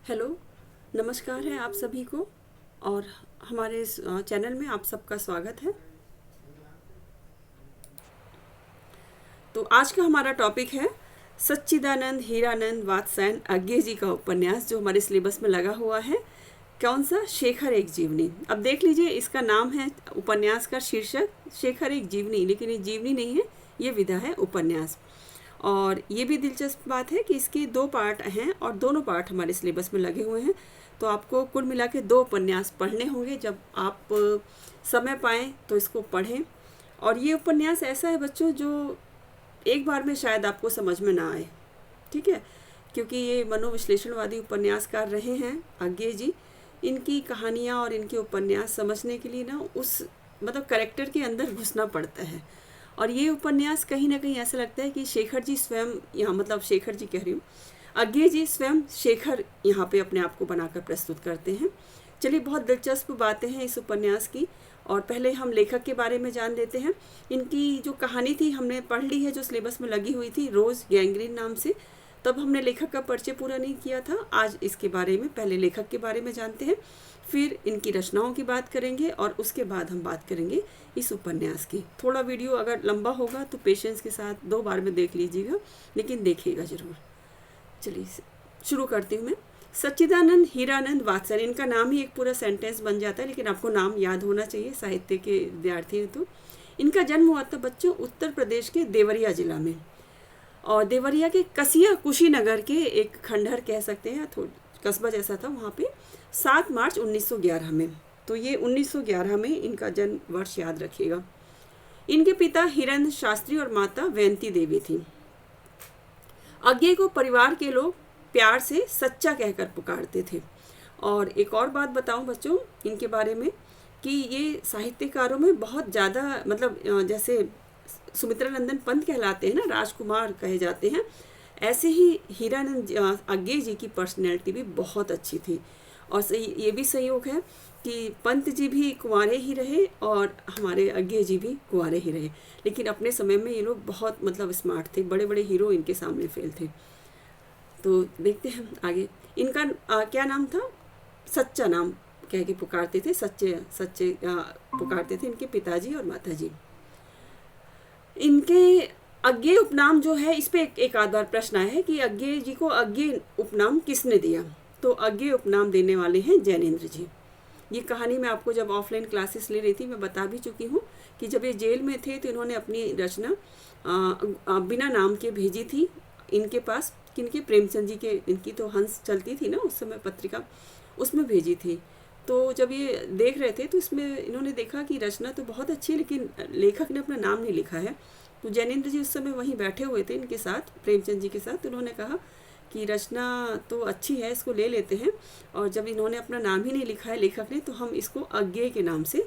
Hello, नमस्कार है आप सभी को। और हमारे इस चैनल में आप सबका स्वागत है। तो आज का हमारा टॉपिक है सच्चिदानंद हीरानंद वात्स्यायन अज्ञे जी का उपन्यास, जो हमारे सिलेबस में लगा हुआ है। कौन सा? शेखर एक जीवनी। अब देख लीजिए, इसका नाम है, उपन्यास का शीर्षक शेखर एक जीवनी, लेकिन ये जीवनी नहीं है, ये विधा है उपन्यास। और ये भी दिलचस्प बात है कि इसके 2 पार्ट हैं और दोनों पार्ट हमारे सिलेबस में लगे हुए हैं। तो आपको कुल मिला के 2 उपन्यास पढ़ने होंगे। जब आप समय पाएँ तो इसको पढ़ें। और ये उपन्यास ऐसा है बच्चों, जो एक बार में शायद आपको समझ में ना आए, ठीक है, क्योंकि ये मनोविश्लेषणवादी उपन्यासकार रहे हैं अज्ञे जी। इनकी कहानियाँ और इनके उपन्यास समझने के लिए ना उस मतलब कैरेक्टर के अंदर घुसना पड़ता है। और ये उपन्यास कहीं ना कहीं ऐसा लगता है कि शेखर जी स्वयं यहाँ, मतलब शेखर जी कह रही हूँ, अज्ञे जी स्वयं शेखर यहाँ पे अपने आप को बनाकर प्रस्तुत करते हैं। चलिए, बहुत दिलचस्प बातें हैं इस उपन्यास की। और पहले हम लेखक के बारे में जान लेते हैं। इनकी जो कहानी थी हमने पढ़ ली है, जो सिलेबस में लगी हुई थी, रोज़ गैंग्रीन नाम से। तब हमने लेखक का परिचय पूरा नहीं किया था। आज इसके बारे में पहले लेखक के बारे में जानते हैं, फिर इनकी रचनाओं की बात करेंगे और उसके बाद हम बात करेंगे इस उपन्यास की। थोड़ा वीडियो अगर लंबा होगा तो पेशेंस के साथ 2 बार में देख लीजिएगा, लेकिन देखिएगा ज़रूर। चलिए शुरू करती हूँ मैं। सच्चिदानंद हीरानंद वात्स्यायन, इनका नाम ही एक पूरा सेंटेंस बन जाता है, लेकिन आपको नाम याद होना चाहिए, साहित्य के विद्यार्थी हैं तो। इनका जन्म हुआ था बच्चों उत्तर प्रदेश के देवरिया जिला में, और देवरिया के कसिया कुशीनगर के एक खंडहर कह सकते हैं, कस्बा जैसा था वहाँ पे, 7 मार्च 1911 में। तो ये 1911 में इनका जन्म वर्ष याद रखिएगा। इनके पिता हिरन शास्त्री और माता वैंती देवी थी। अज्ञे को परिवार के लोग प्यार से सच्चा कहकर पुकारते थे। और एक और बात बताऊं बच्चों इनके बारे में, कि ये साहित्यकारों में बहुत ज़्यादा, मतलब जैसे सुमित्रा नंदन पंत कहलाते हैं ना, राजकुमार कहे जाते हैं, ऐसे ही हीरानंद अज्ञे जी की पर्सनैलिटी भी बहुत अच्छी थी। और सही ये भी संयोग है कि पंत जी भी कुंवारे ही रहे और हमारे अज्ञे जी भी कुंवारे ही रहे, लेकिन अपने समय में ये लोग बहुत मतलब स्मार्ट थे, बड़े बड़े हीरो इनके सामने फेल थे। तो देखते हैं आगे। इनका क्या नाम था? सच्चा नाम कह के पुकारते थे, सच्चे सच्चे पुकारते थे इनके पिताजी और माताजी। इनके अज्ञे उपनाम जो है, इस पे एक आध बार प्रश्न आया है कि अज्ञे जी को अज्ञे उपनाम किसने दिया। तो अज्ञे उपनाम देने वाले हैं जैनेन्द्र जी। ये कहानी मैं आपको जब ऑफलाइन क्लासेस ले रही थी मैं बता भी चुकी हूँ कि जब ये जेल में थे तो इन्होंने अपनी रचना बिना नाम के भेजी थी इनके पास, किनके? प्रेमचंद जी के। इनकी तो हंस चलती थी ना उस समय पत्रिका, उसमें भेजी थी। तो जब ये देख रहे थे तो इसमें इन्होंने देखा कि रचना तो बहुत अच्छी है, लेकिन लेखक ने अपना नाम नहीं लिखा है। तो जैनेन्द्र जी उस समय वहीं बैठे हुए थे इनके साथ, प्रेमचंद जी के साथ। तो उन्होंने कहा कि रचना तो अच्छी है, इसको ले लेते हैं। और जब इन्होंने अपना नाम ही नहीं लिखा है लेखक ने, तो हम इसको अज्ञे के नाम से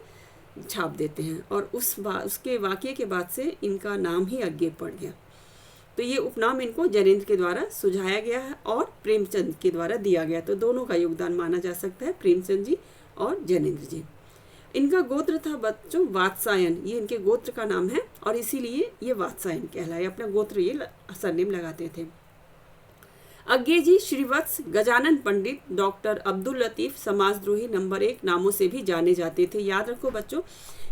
छाप देते हैं। और उसके वाक़ये के बाद से इनका नाम ही अज्ञे पड़ गया। तो ये उपनाम इनको जैनेन्द्र के द्वारा सुझाया गया है और प्रेमचंद के द्वारा दिया गया। तो दोनों का योगदान माना जा सकता है, प्रेमचंद जी और जैनेन्द्र जी। इनका गोत्र था बच्चों वात्स्यायन, ये इनके गोत्र का नाम है और इसीलिए ये वात्स्यायन कहलाए, अपना गोत्र ये सरनेम लगाते थे। अज्ञे जी श्रीवत्स, गजानन पंडित, डॉक्टर अब्दुल लतीफ़, समाजद्रोही नंबर 1 नामों से भी जाने जाते थे। याद रखो बच्चों,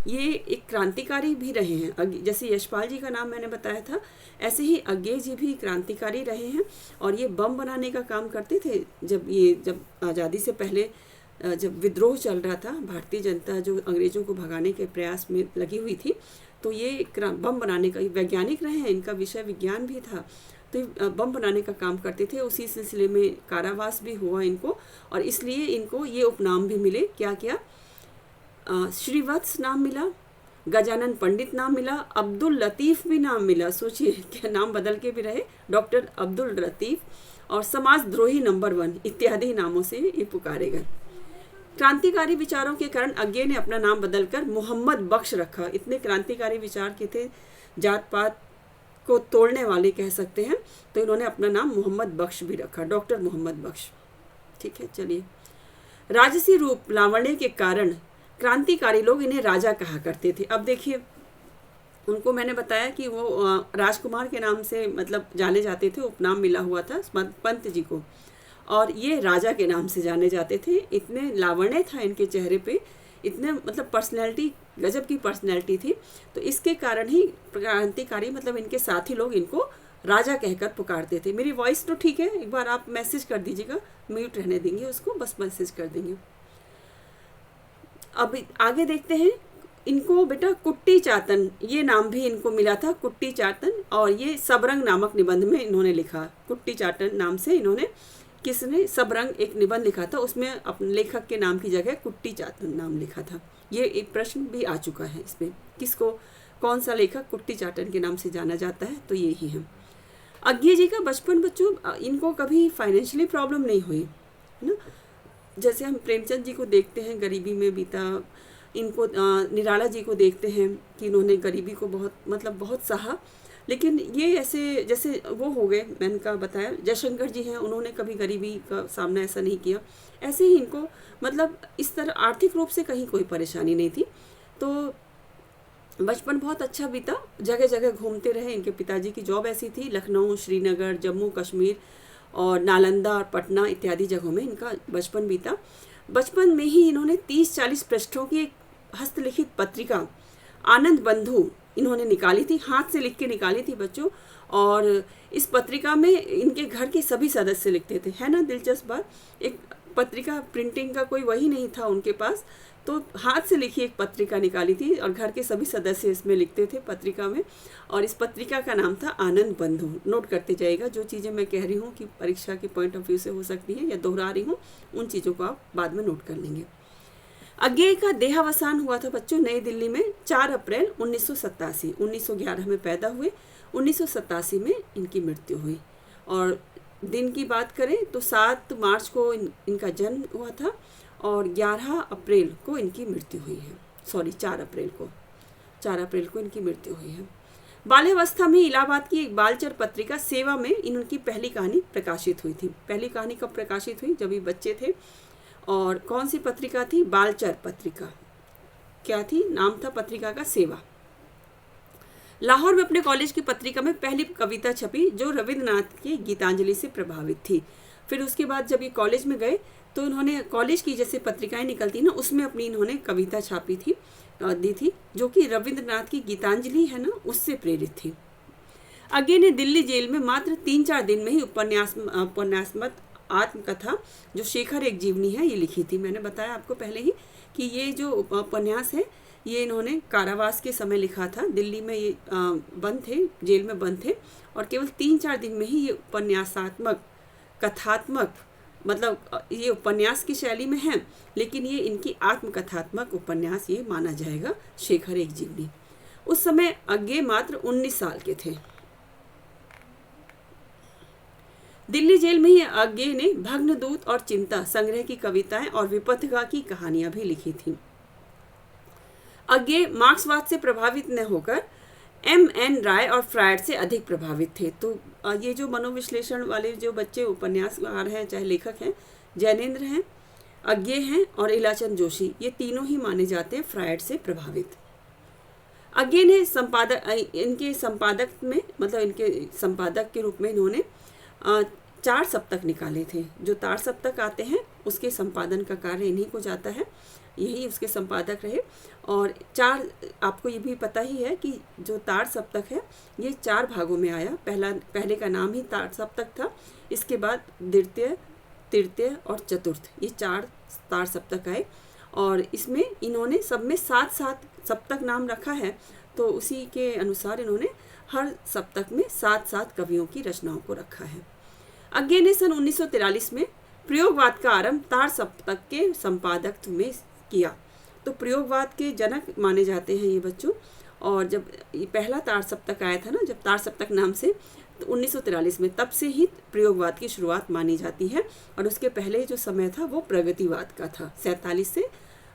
ये एक क्रांतिकारी भी रहे हैं। जैसे यशपाल जी का नाम मैंने बताया था, ऐसे ही अज्ञे जी भी क्रांतिकारी रहे हैं। और ये बम बनाने का काम करते थे। जब आज़ादी से पहले जब विद्रोह चल रहा था, भारतीय जनता जो अंग्रेज़ों को भगाने के प्रयास में लगी हुई थी, तो ये बम बनाने का वैज्ञानिक रहे हैं, इनका विषय विज्ञान भी था। तो बम बनाने का काम करते थे। उसी सिलसिले में कारावास भी हुआ इनको, और इसलिए इनको ये उपनाम भी मिले। क्या क्या? श्रीवत्स नाम मिला, गजानन पंडित नाम मिला, अब्दुल लतीफ़ भी नाम मिला। सोचिए क्या नाम बदल के भी रहे, डॉक्टर अब्दुल लतीफ़, और समाजद्रोही नंबर 1 इत्यादि नामों से ये पुकारे गए। क्रांतिकारी विचारों के कारण अज्ञे ने अपना नाम बदलकर मोहम्मद बख्श रखा। इतने क्रांतिकारी विचार के थे, जात पात को तोड़ने वाले कह सकते हैं, तो इन्होंने अपना नाम मोहम्मद बख्श भी रखा, डॉक्टर मोहम्मद बख्श। ठीक है, चलिए। राजसी रूप लावण्य के कारण क्रांतिकारी लोग इन्हें राजा कहा करते थे। अब देखिए, उनको मैंने बताया कि वो राजकुमार के नाम से मतलब जाने जाते थे, उपनाम मिला हुआ था पंत जी को। और ये राजा के नाम से जाने जाते थे। इतने लावण्य था इनके चेहरे पे, इतने मतलब पर्सनैलिटी, गजब की पर्सनैलिटी थी। तो इसके कारण ही क्रांतिकारी मतलब इनके साथी लोग इनको राजा कहकर पुकारते थे। मेरी वॉइस तो ठीक है, एक बार आप मैसेज कर दीजिएगा, म्यूट रहने देंगे उसको, बस मैसेज कर देंगे। अब आगे देखते हैं। इनको बेटा कुट्टी चातन ये नाम भी इनको मिला था, कुट्टी चातन, और ये सबरंग नामक निबंध में इन्होंने लिखा। कुट्टी चातन नाम से इन्होंने किसने सबरंग एक निबंध लिखा था, उसमें अपने लेखक के नाम की जगह कुट्टी चातन नाम लिखा था। ये एक प्रश्न भी आ चुका है इसमें, किसको, कौन सा लेखक कुट्टी चातन के नाम से जाना जाता है, तो ये ही है। अज्ञे जी का बचपन बच्चों, इनको कभी फाइनेंशियली प्रॉब्लम नहीं हुई, है ना। जैसे हम प्रेमचंद जी को देखते हैं गरीबी में बीता, इनको निराला जी को देखते हैं कि इन्होंने गरीबी को बहुत सहा, लेकिन ये ऐसे जैसे वो हो गए, मैंने कहा बताया जयशंकर जी हैं, उन्होंने कभी गरीबी का सामना ऐसा नहीं किया। ऐसे ही इनको मतलब इस तरह आर्थिक रूप से कहीं कोई परेशानी नहीं थी। तो बचपन बहुत अच्छा बीता, जगह जगह घूमते रहे। इनके पिताजी की जॉब ऐसी थी, लखनऊ, श्रीनगर, जम्मू कश्मीर और नालंदा और पटना इत्यादि जगहों में इनका बचपन बीता। बचपन में ही इन्होंने 30-40 पृष्ठों की एक हस्तलिखित पत्रिका आनंद बंधु इन्होंने निकाली थी, हाथ से लिख के निकाली थी बच्चों। और इस पत्रिका में इनके घर के सभी सदस्य लिखते थे, है ना दिलचस्प बात। एक पत्रिका प्रिंटिंग का कोई वही नहीं था उनके पास, तो हाथ से लिखी एक पत्रिका निकाली थी और घर के सभी सदस्य इसमें लिखते थे पत्रिका में। और इस पत्रिका का नाम था आनंद बंधु। नोट करते जाइएगा, जो चीज़ें मैं कह रही हूँ कि परीक्षा के पॉइंट ऑफ व्यू से हो सकती है या दोहरा रही हूँ, उन चीज़ों को आप बाद में नोट कर लेंगे। अज्ञे का देहावसान हुआ था बच्चों नई दिल्ली में 4 अप्रैल 1987। 1911 में पैदा हुए, 1987 में इनकी मृत्यु हुई। और दिन की बात करें तो 7 मार्च को इनका जन्म हुआ था और 11 अप्रैल को इनकी मृत्यु हुई है। 4 अप्रैल को इनकी मृत्यु हुई है। बाल्यावस्था में इलाहाबाद की एक बालचर पत्रिका सेवा में इनकी पहली कहानी प्रकाशित हुई थी। पहली कहानी कब प्रकाशित हुई, जब ये बच्चे थे। और कौन सी पत्रिका थी, बालचर पत्रिका। क्या थी, नाम था पत्रिका का सेवा। लाहौर में अपने कॉलेज की पत्रिका में पहली कविता छपी जो रविंद्रनाथ की गीतांजलि से प्रभावित थी। फिर उसके बाद जब ये कॉलेज में गए तो इन्होंने कॉलेज की जैसे पत्रिकाएं निकलती ना, उसमें अपनी इन्होंने कविता छापी थी, दी थी, जो कि रविंद्रनाथ की गीतांजलि है ना, उससे प्रेरित थी। अज्ञे ने दिल्ली जेल में मात्र 3-4 दिन में ही उपन्यासमत आत्मकथा जो शेखर एक जीवनी है ये लिखी थी। मैंने बताया आपको पहले ही कि ये जो उपन्यास है ये इन्होंने कारावास के समय लिखा था। दिल्ली में ये बंद थे, जेल में बंद थे, और केवल 3-4 दिन में ही ये उपन्यासात्मक, कथात्मक, मतलब ये उपन्यास की शैली में है, लेकिन ये इनकी आत्मकथात्मक उपन्यास ये माना जाएगा, शेखर एक जीवनी। उस समय अज्ञे मात्र 19 साल के थे। दिल्ली जेल में ही अज्ञे ने भग्नदूत और चिंता संग्रह की कविताएं और विपथिका की कहानियां भी लिखी थी। अज्ञे मार्क्सवाद से प्रभावित न होकर M.N. राय और फ्रायड से अधिक प्रभावित थे। तो ये जो मनोविश्लेषण वाले जो बच्चे उपन्यासकार हैं, चाहे लेखक हैं, जैनेन्द्र हैं, अज्ञे हैं और इलाचंद जोशी, ये तीनों ही माने जाते हैं फ्रायड से प्रभावित। अज्ञे ने इनके संपादक में, मतलब इनके संपादक के रूप में इन्होंने 4 सप्तक निकाले थे। जो तार सप्तक आते हैं उसके संपादन का कार्य इन्हीं को जाता है, यही उसके संपादक रहे। और 4, आपको ये भी पता ही है कि जो तार सप्तक है ये 4 भागों में आया। पहले का नाम ही तार सप्तक था, इसके बाद द्वितीय, तृतीय और चतुर्थ, ये 4 तार सप्तक आए। और इसमें इन्होंने सब में 7-7 सप्तक नाम रखा है, तो उसी के अनुसार इन्होंने हर सप्तक में 7-7 कवियों की रचनाओं को रखा है। अज्ञे ने सन 1943 में प्रयोगवाद का आरंभ तार सप्तक के संपादकत्व में किया। तो प्रयोगवाद के जनक माने जाते हैं ये बच्चों। और जब ये पहला तार सप्तक आया था ना, जब तार सप्तक नाम से, तो 1943 में, तब से ही प्रयोगवाद की शुरुआत मानी जाती है। और उसके पहले जो समय था वो प्रगतिवाद का था, 47 से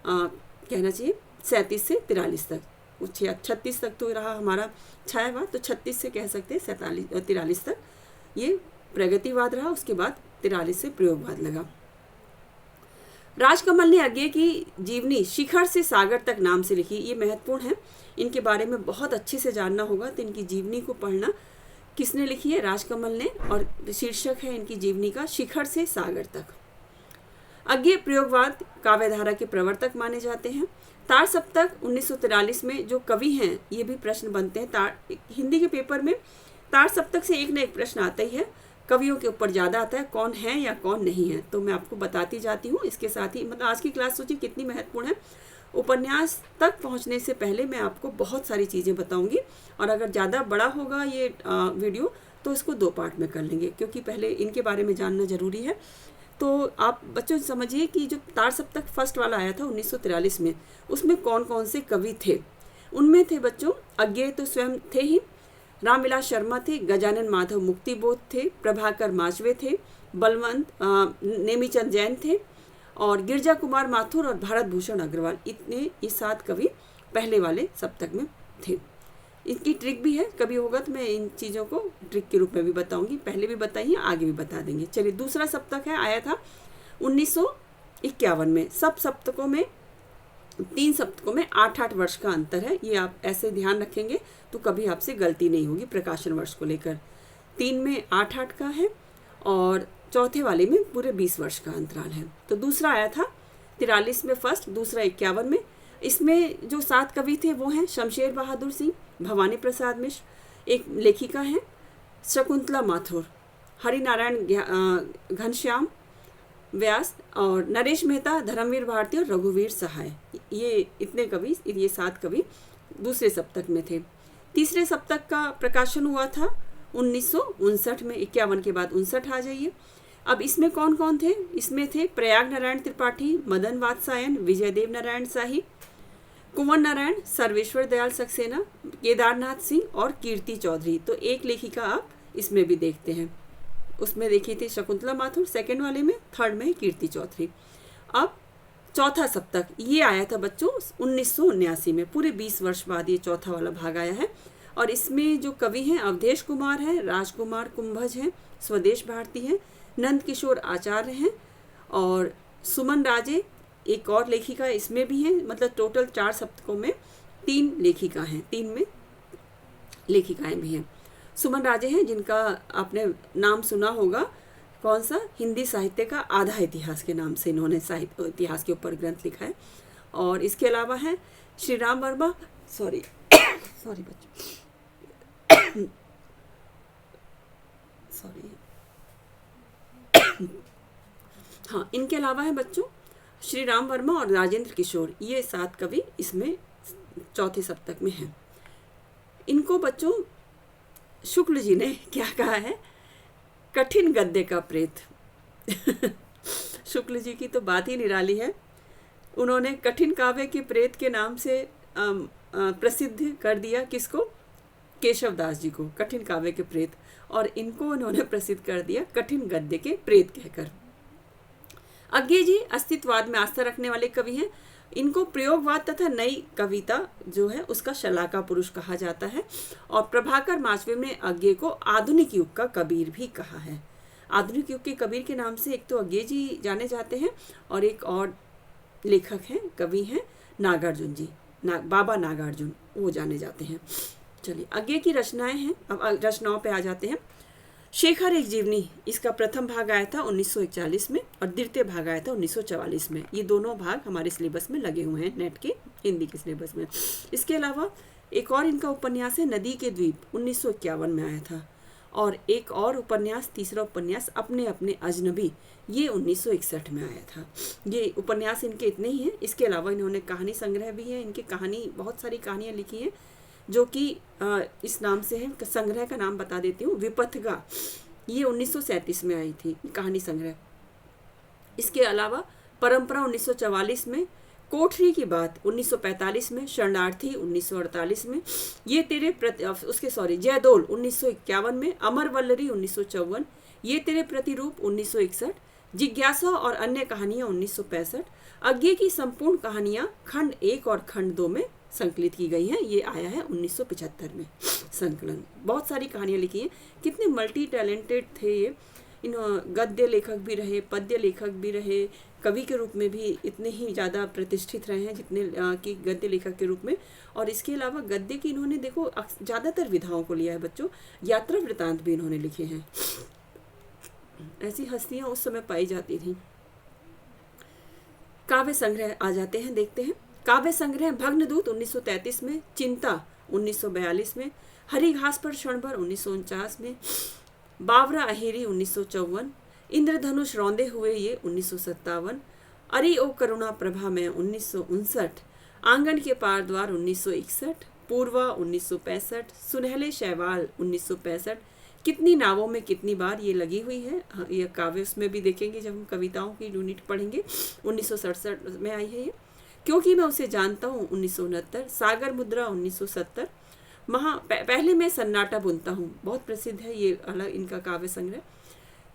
कहना चाहिए 37 से 43 तक, 36 तक तो रहा हमारा छायावाद, तो 36 से कह सकते हैं 43 तक ये प्रगतिवाद रहा। उसके बाद 43 से प्रयोगवाद लगा। राजकमल ने अज्ञे की जीवनी शिखर से सागर तक नाम से लिखी। ये महत्वपूर्ण है, इनके बारे में बहुत अच्छे से जानना होगा, तो इनकी जीवनी को पढ़ना किसने लिखी है? राजकमल ने, और शीर्षक है इनकी जीवनी का शिखर से सागर तक। अज्ञे प्रयोगवाद काव्यधारा के प्रवर्तक माने जाते हैं। तार सप्तक 1943 में जो कवि हैं, ये भी प्रश्न बनते हैं हिंदी के पेपर में। तार सप्तक से एक न एक प्रश्न आता ही है, कवियों के ऊपर ज़्यादा आता है कौन है या कौन नहीं है, तो मैं आपको बताती जाती हूँ। इसके साथ ही मतलब आज की क्लास सोचिए कितनी महत्वपूर्ण है। उपन्यास तक पहुँचने से पहले मैं आपको बहुत सारी चीज़ें बताऊँगी, और अगर ज़्यादा बड़ा होगा ये वीडियो तो इसको 2 पार्ट में कर लेंगे, क्योंकि पहले इनके बारे में जानना ज़रूरी है। तो आप बच्चों समझिए कि जो तार सप्तक फर्स्ट वाला आया था 1943 में, उसमें कौन कौन से कवि थे। उनमें थे बच्चों, अज्ञे तो स्वयं थे ही, रामविलास शर्मा थे, गजानन माधव मुक्तिबोध थे, प्रभाकर माचवे थे, बलवंत नेमीचंद जैन थे, और गिरजा कुमार माथुर और भारत भूषण अग्रवाल। इतने ये 7 कवि पहले वाले सप्तक में थे। इनकी ट्रिक भी है, कभी होगा तो मैं इन चीज़ों को ट्रिक के रूप में भी बताऊंगी, पहले भी बताई है, आगे भी बता देंगे। चलिए, दूसरा सप्तक है, आया था 1951 में। सब सप्तकों में 3 सप्तकों में 8-8 वर्ष का अंतर है, ये आप ऐसे ध्यान रखेंगे तो कभी आपसे गलती नहीं होगी प्रकाशन वर्ष को लेकर। 3 में 8-8 का है और चौथे वाले में पूरे 20 वर्ष का अंतराल है। तो दूसरा आया था 43 में फर्स्ट, दूसरा 51 में। इसमें जो 7 कवि थे वो हैं शमशेर बहादुर सिंह, भवानी प्रसाद मिश्र, एक लेखिका हैं शकुंतला माथुर, हरिनारायण घनश्याम व्यास, और नरेश मेहता, धर्मवीर भारती और रघुवीर सहाय। ये इतने कवि, ये 7 कवि दूसरे सप्तक में थे। तीसरे सप्तक का प्रकाशन हुआ था 1959 में। 51 के बाद 59 आ जाइए। अब इसमें कौन कौन थे? इसमें थे प्रयाग नारायण त्रिपाठी, मदन वात्सायन, विजयदेव नारायण शाही, कुंवर नारायण, सर्वेश्वर दयाल सक्सेना, केदारनाथ सिंह और कीर्ति चौधरी। तो एक लेखिका आप इसमें भी देखते हैं, उसमें देखी थी शकुंतला माथुर सेकंड वाले में, थर्ड में कीर्ति चौधरी। अब चौथा सप्तक ये आया था बच्चों 1979 में, पूरे 20 वर्ष बाद ये चौथा वाला भाग आया है। और इसमें जो कवि हैं अवधेश कुमार हैं, राजकुमार कुंभज हैं, स्वदेश भारती हैं, नंद किशोर आचार्य हैं, और सुमन राजे एक और लेखिका इसमें भी हैं। मतलब टोटल 4 सप्तकों में 3 लेखिका हैं, 3 में लेखिकाएं भी हैं। सुमन राजे हैं जिनका आपने नाम सुना होगा, कौन सा? हिंदी साहित्य का आधा इतिहास के नाम से इन्होंने साहित्य इतिहास के ऊपर ग्रंथ लिखा है। और इसके अलावा है श्री राम वर्मा, सॉरी बच्चों, सॉरी हाँ, इनके अलावा है बच्चों श्री राम वर्मा और राजेंद्र किशोर, ये 7 कवि इसमें चौथे सप्तक में हैं। इनको बच्चों शुक्ल जी ने क्या कहा है? कठिन गद्य का प्रेत। शुक्ल जी की तो बात ही निराली है। उन्होंने कठिन काव्य के प्रेत के नाम से प्रसिद्ध कर दिया किसको? केशव दास जी को, कठिन काव्य के प्रेत, और इनको उन्होंने प्रसिद्ध कर दिया कठिन गद्य के प्रेत कहकर। अज्ञे जी अस्तित्ववाद में आस्था रखने वाले कवि हैं। इनको प्रयोगवाद तथा नई कविता जो है उसका शलाका पुरुष कहा जाता है। और प्रभाकर माचवे ने अज्ञे को आधुनिक युग का कबीर भी कहा है। आधुनिक युग के कबीर के नाम से एक तो अज्ञे जी जाने जाते हैं, और एक और लेखक हैं, कवि हैं नागार्जुन जी, बाबा नागार्जुन, वो जाने जाते हैं। चलिए, अज्ञे की रचनाएं हैं। अब रचनाओं पे आ जाते हैं। शेखर एक जीवनी, इसका प्रथम भाग आया था 1941 में और द्वितीय भाग आया था 1944 में। ये दोनों भाग हमारे सिलेबस में लगे हुए हैं, नेट के हिंदी के सिलेबस में। इसके अलावा एक और इनका उपन्यास है नदी के द्वीप, 1951 में आया था। और एक और उपन्यास, तीसरा उपन्यास अपने अपने अजनबी, ये 1961 में आया था। ये उपन्यास इनके इतने ही हैं। इसके अलावा इन्होंने कहानी संग्रह भी है, इनकी कहानी, बहुत सारी कहानियाँ लिखी हैं जो कि इस नाम से है। संग्रह का नाम बता देती हूँ, विपथगा, ये 1937 में आई थी कहानी संग्रह। इसके अलावा परंपरा 1944 में, कोठरी की बात 1945 में, शरणार्थी 1948 में, ये तेरे जयदोल 1951 में, अमर वल्लरी 1954, ये तेरे प्रतिरूप 1961, जिज्ञासा और अन्य कहानियाँ 1965, अज्ञे की संपूर्ण कहानियाँ खंड 1 और खंड 2 में संकलित की गई हैं। ये आया है 1975 में संकलन। बहुत सारी कहानियाँ लिखी हैं। कितने मल्टी टैलेंटेड थे ये। इन गद्य लेखक भी रहे, पद्य लेखक भी रहे, कवि के रूप में भी इतने ही ज़्यादा प्रतिष्ठित रहे हैं जितने कि गद्य लेखक के रूप में। और इसके अलावा गद्य की इन्होंने देखो ज़्यादातर विधाओं को लिया है बच्चों। यात्रा वृतांत भी इन्होंने लिखे हैं। ऐसी हस्तियाँ उस समय पाई जाती थी। काव्य संग्रह आ जाते हैं, देखते हैं। काव्य संग्रह भग्नदूत 1933 में, चिंता 1942 में, हरी घास पर क्षणभर 1949 में, बावरा अहेरी 1954, इंद्रधनुष रौंदे हुए ये 1957, अरे ओ करुणा प्रभा में 1959, आंगन के पार द्वार 1961, पूर्वा 1965, सुनहले शैवाल 1965, कितनी नावों में कितनी बार ये लगी हुई है। ये काव्य उसमें भी देखेंगे जब हम कविताओं की यूनिट पढ़ेंगे। 1967 में आई है ये। क्योंकि मैं उसे जानता हूँ 1969, सागर मुद्रा 1970, पहले मैं सन्नाटा बुनता हूँ, बहुत प्रसिद्ध है ये अलग इनका काव्य संग्रह।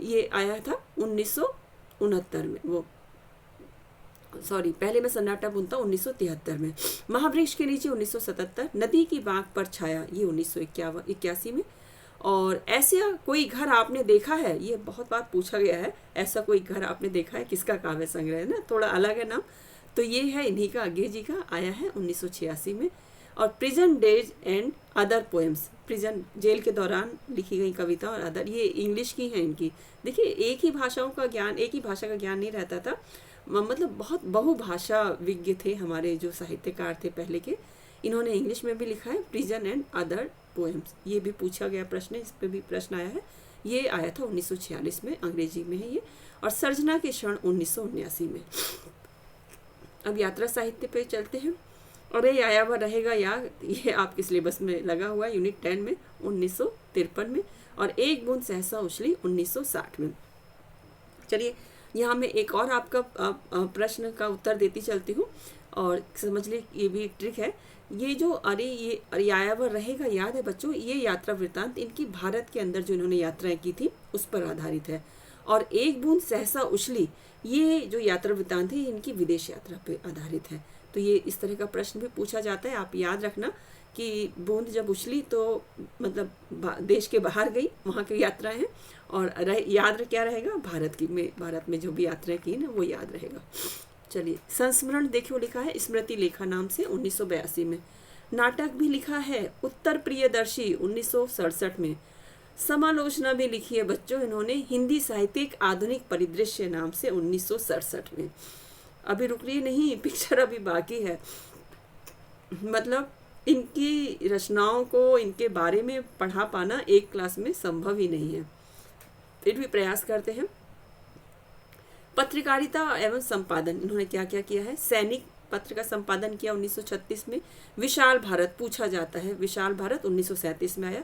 ये आया था 1969 में, पहले मैं सन्नाटा बुनता 1973 में। महावृक्ष के नीचे 1977, नदी की बांक पर छाया ये 1981 में। और ऐसा कोई घर आपने देखा है, ये बहुत बार पूछा गया है, ऐसा कोई घर आपने देखा है, किसका काव्य संग्रह है ना, थोड़ा अलग है नाम। तो ये है इन्हीं का, अज्ञे जी का, आया है 1986 में। और prison days and other poems, prison jail के दौरान लिखी गई कविता और अदर, ये इंग्लिश की हैं इनकी। देखिए एक ही भाषाओं का ज्ञान, एक ही भाषा का ज्ञान नहीं रहता था, मतलब बहुत बहुभाषा विज्ञ थे हमारे जो साहित्यकार थे पहले के। इन्होंने इंग्लिश में भी लिखा है प्रिजन एंड अदर पोएम्स। ये भी पूछा गया प्रश्न है, इस पर भी प्रश्न आया है। ये आया था 1946 में, अंग्रेजी में है ये। और सर्जना के क्षण 1979 में। अब यात्रा साहित्य पे चलते हैं। अरे आया हुआ रहेगा याद, ये आपके सिलेबस में लगा हुआ है यूनिट 10 में 1953 में। और एक बूंद सहसा उछली 1960 में। चलिए यहाँ मैं एक और आपका प्रश्न का उत्तर देती चलती हूँ और समझ ले, ये भी एक ट्रिक है। ये जो ये आया हुआ रहेगा याद है बच्चों, ये यात्रा वृत्तांत इनकी भारत के अंदर जो इन्होंने यात्राएं की थी उस पर आधारित है। और एक बूंद सहसा उछली, ये जो यात्रा वृत्तांत है इनकी विदेश यात्रा पे आधारित है। तो ये इस तरह का प्रश्न भी पूछा जाता है। आप याद रखना कि बूंद जब उछली तो मतलब देश के बाहर गई, वहाँ की यात्राएं हैं। और याद क्या रहेगा, भारत में जो भी यात्राएं की ना वो याद रहेगा। चलिए संस्मरण देखिए, लिखा है स्मृति लेखा नाम से 1982 में। नाटक भी लिखा है उत्तर प्रियदर्शी 1967 में। समालोचना भी लिखी है बच्चों इन्होंने हिंदी साहित्य एक आधुनिक परिदृश्य नाम से 1967 में। अभी रुक रही नहीं, पिक्चर अभी बाकी है। मतलब इनकी रचनाओं को, इनके बारे में पढ़ा पाना एक क्लास में संभव ही नहीं है, फिर भी प्रयास करते हैं। पत्रकारिता एवं संपादन इन्होंने क्या क्या किया है। सैनिक पत्र का संपादन किया 1936 में। विशाल भारत पूछा जाता है, विशाल भारत 1937 में आया।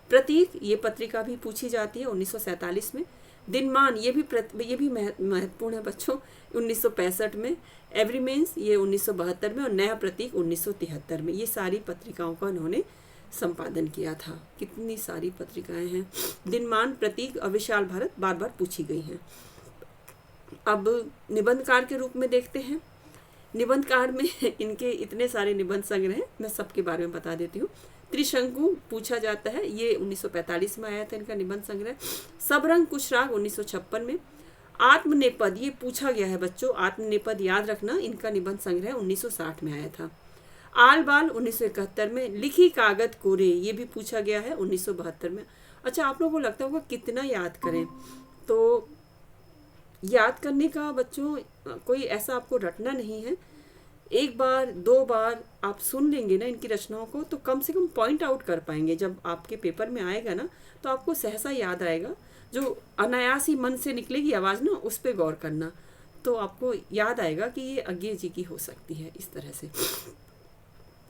प्रतीक ये पत्रिका भी पूछी जाती है 1947 में। दिनमान ये भी महत्वपूर्ण है बच्चों 1965 में। एवरीमेंस ये 1972 में। और नया प्रतीक 1973 में। ये सारी पत्रिकाओं का इन्होंने संपादन किया था। कितनी सारी पत्रिकाएं हैं। दिनमान, प्रतीक और विशाल भारत बार बार पूछी गई हैं। अब निबंधकार के रूप में देखते हैं। निबंधकार में इनके इतने सारे निबंध संग्रह हैं, मैं सबके बारे में बता देती हूँ। त्रिशंकु पूछा जाता है, ये 1945 में आया था इनका निबंध संग्रह। सब रंग कुछ राग 1956 में। आत्मनेपद ये पूछा गया है बच्चों, आत्मनेपद याद रखना, इनका निबंध संग्रह 1960 में आया था। आल बाल 1971 में। लिखी कागज कोरे ये भी पूछा गया है 1972 में। अच्छा, आप लोगों को लगता होगा कितना याद करें, तो याद करने का बच्चों कोई ऐसा आपको रटना नहीं है। एक बार दो बार आप सुन लेंगे ना इनकी रचनाओं को, तो कम से कम पॉइंट आउट कर पाएंगे। जब आपके पेपर में आएगा ना तो आपको सहसा याद आएगा। जो अनायास ही मन से निकलेगी आवाज़ ना, उस पर गौर करना, तो आपको याद आएगा कि ये अज्ञे जी की हो सकती है इस तरह से।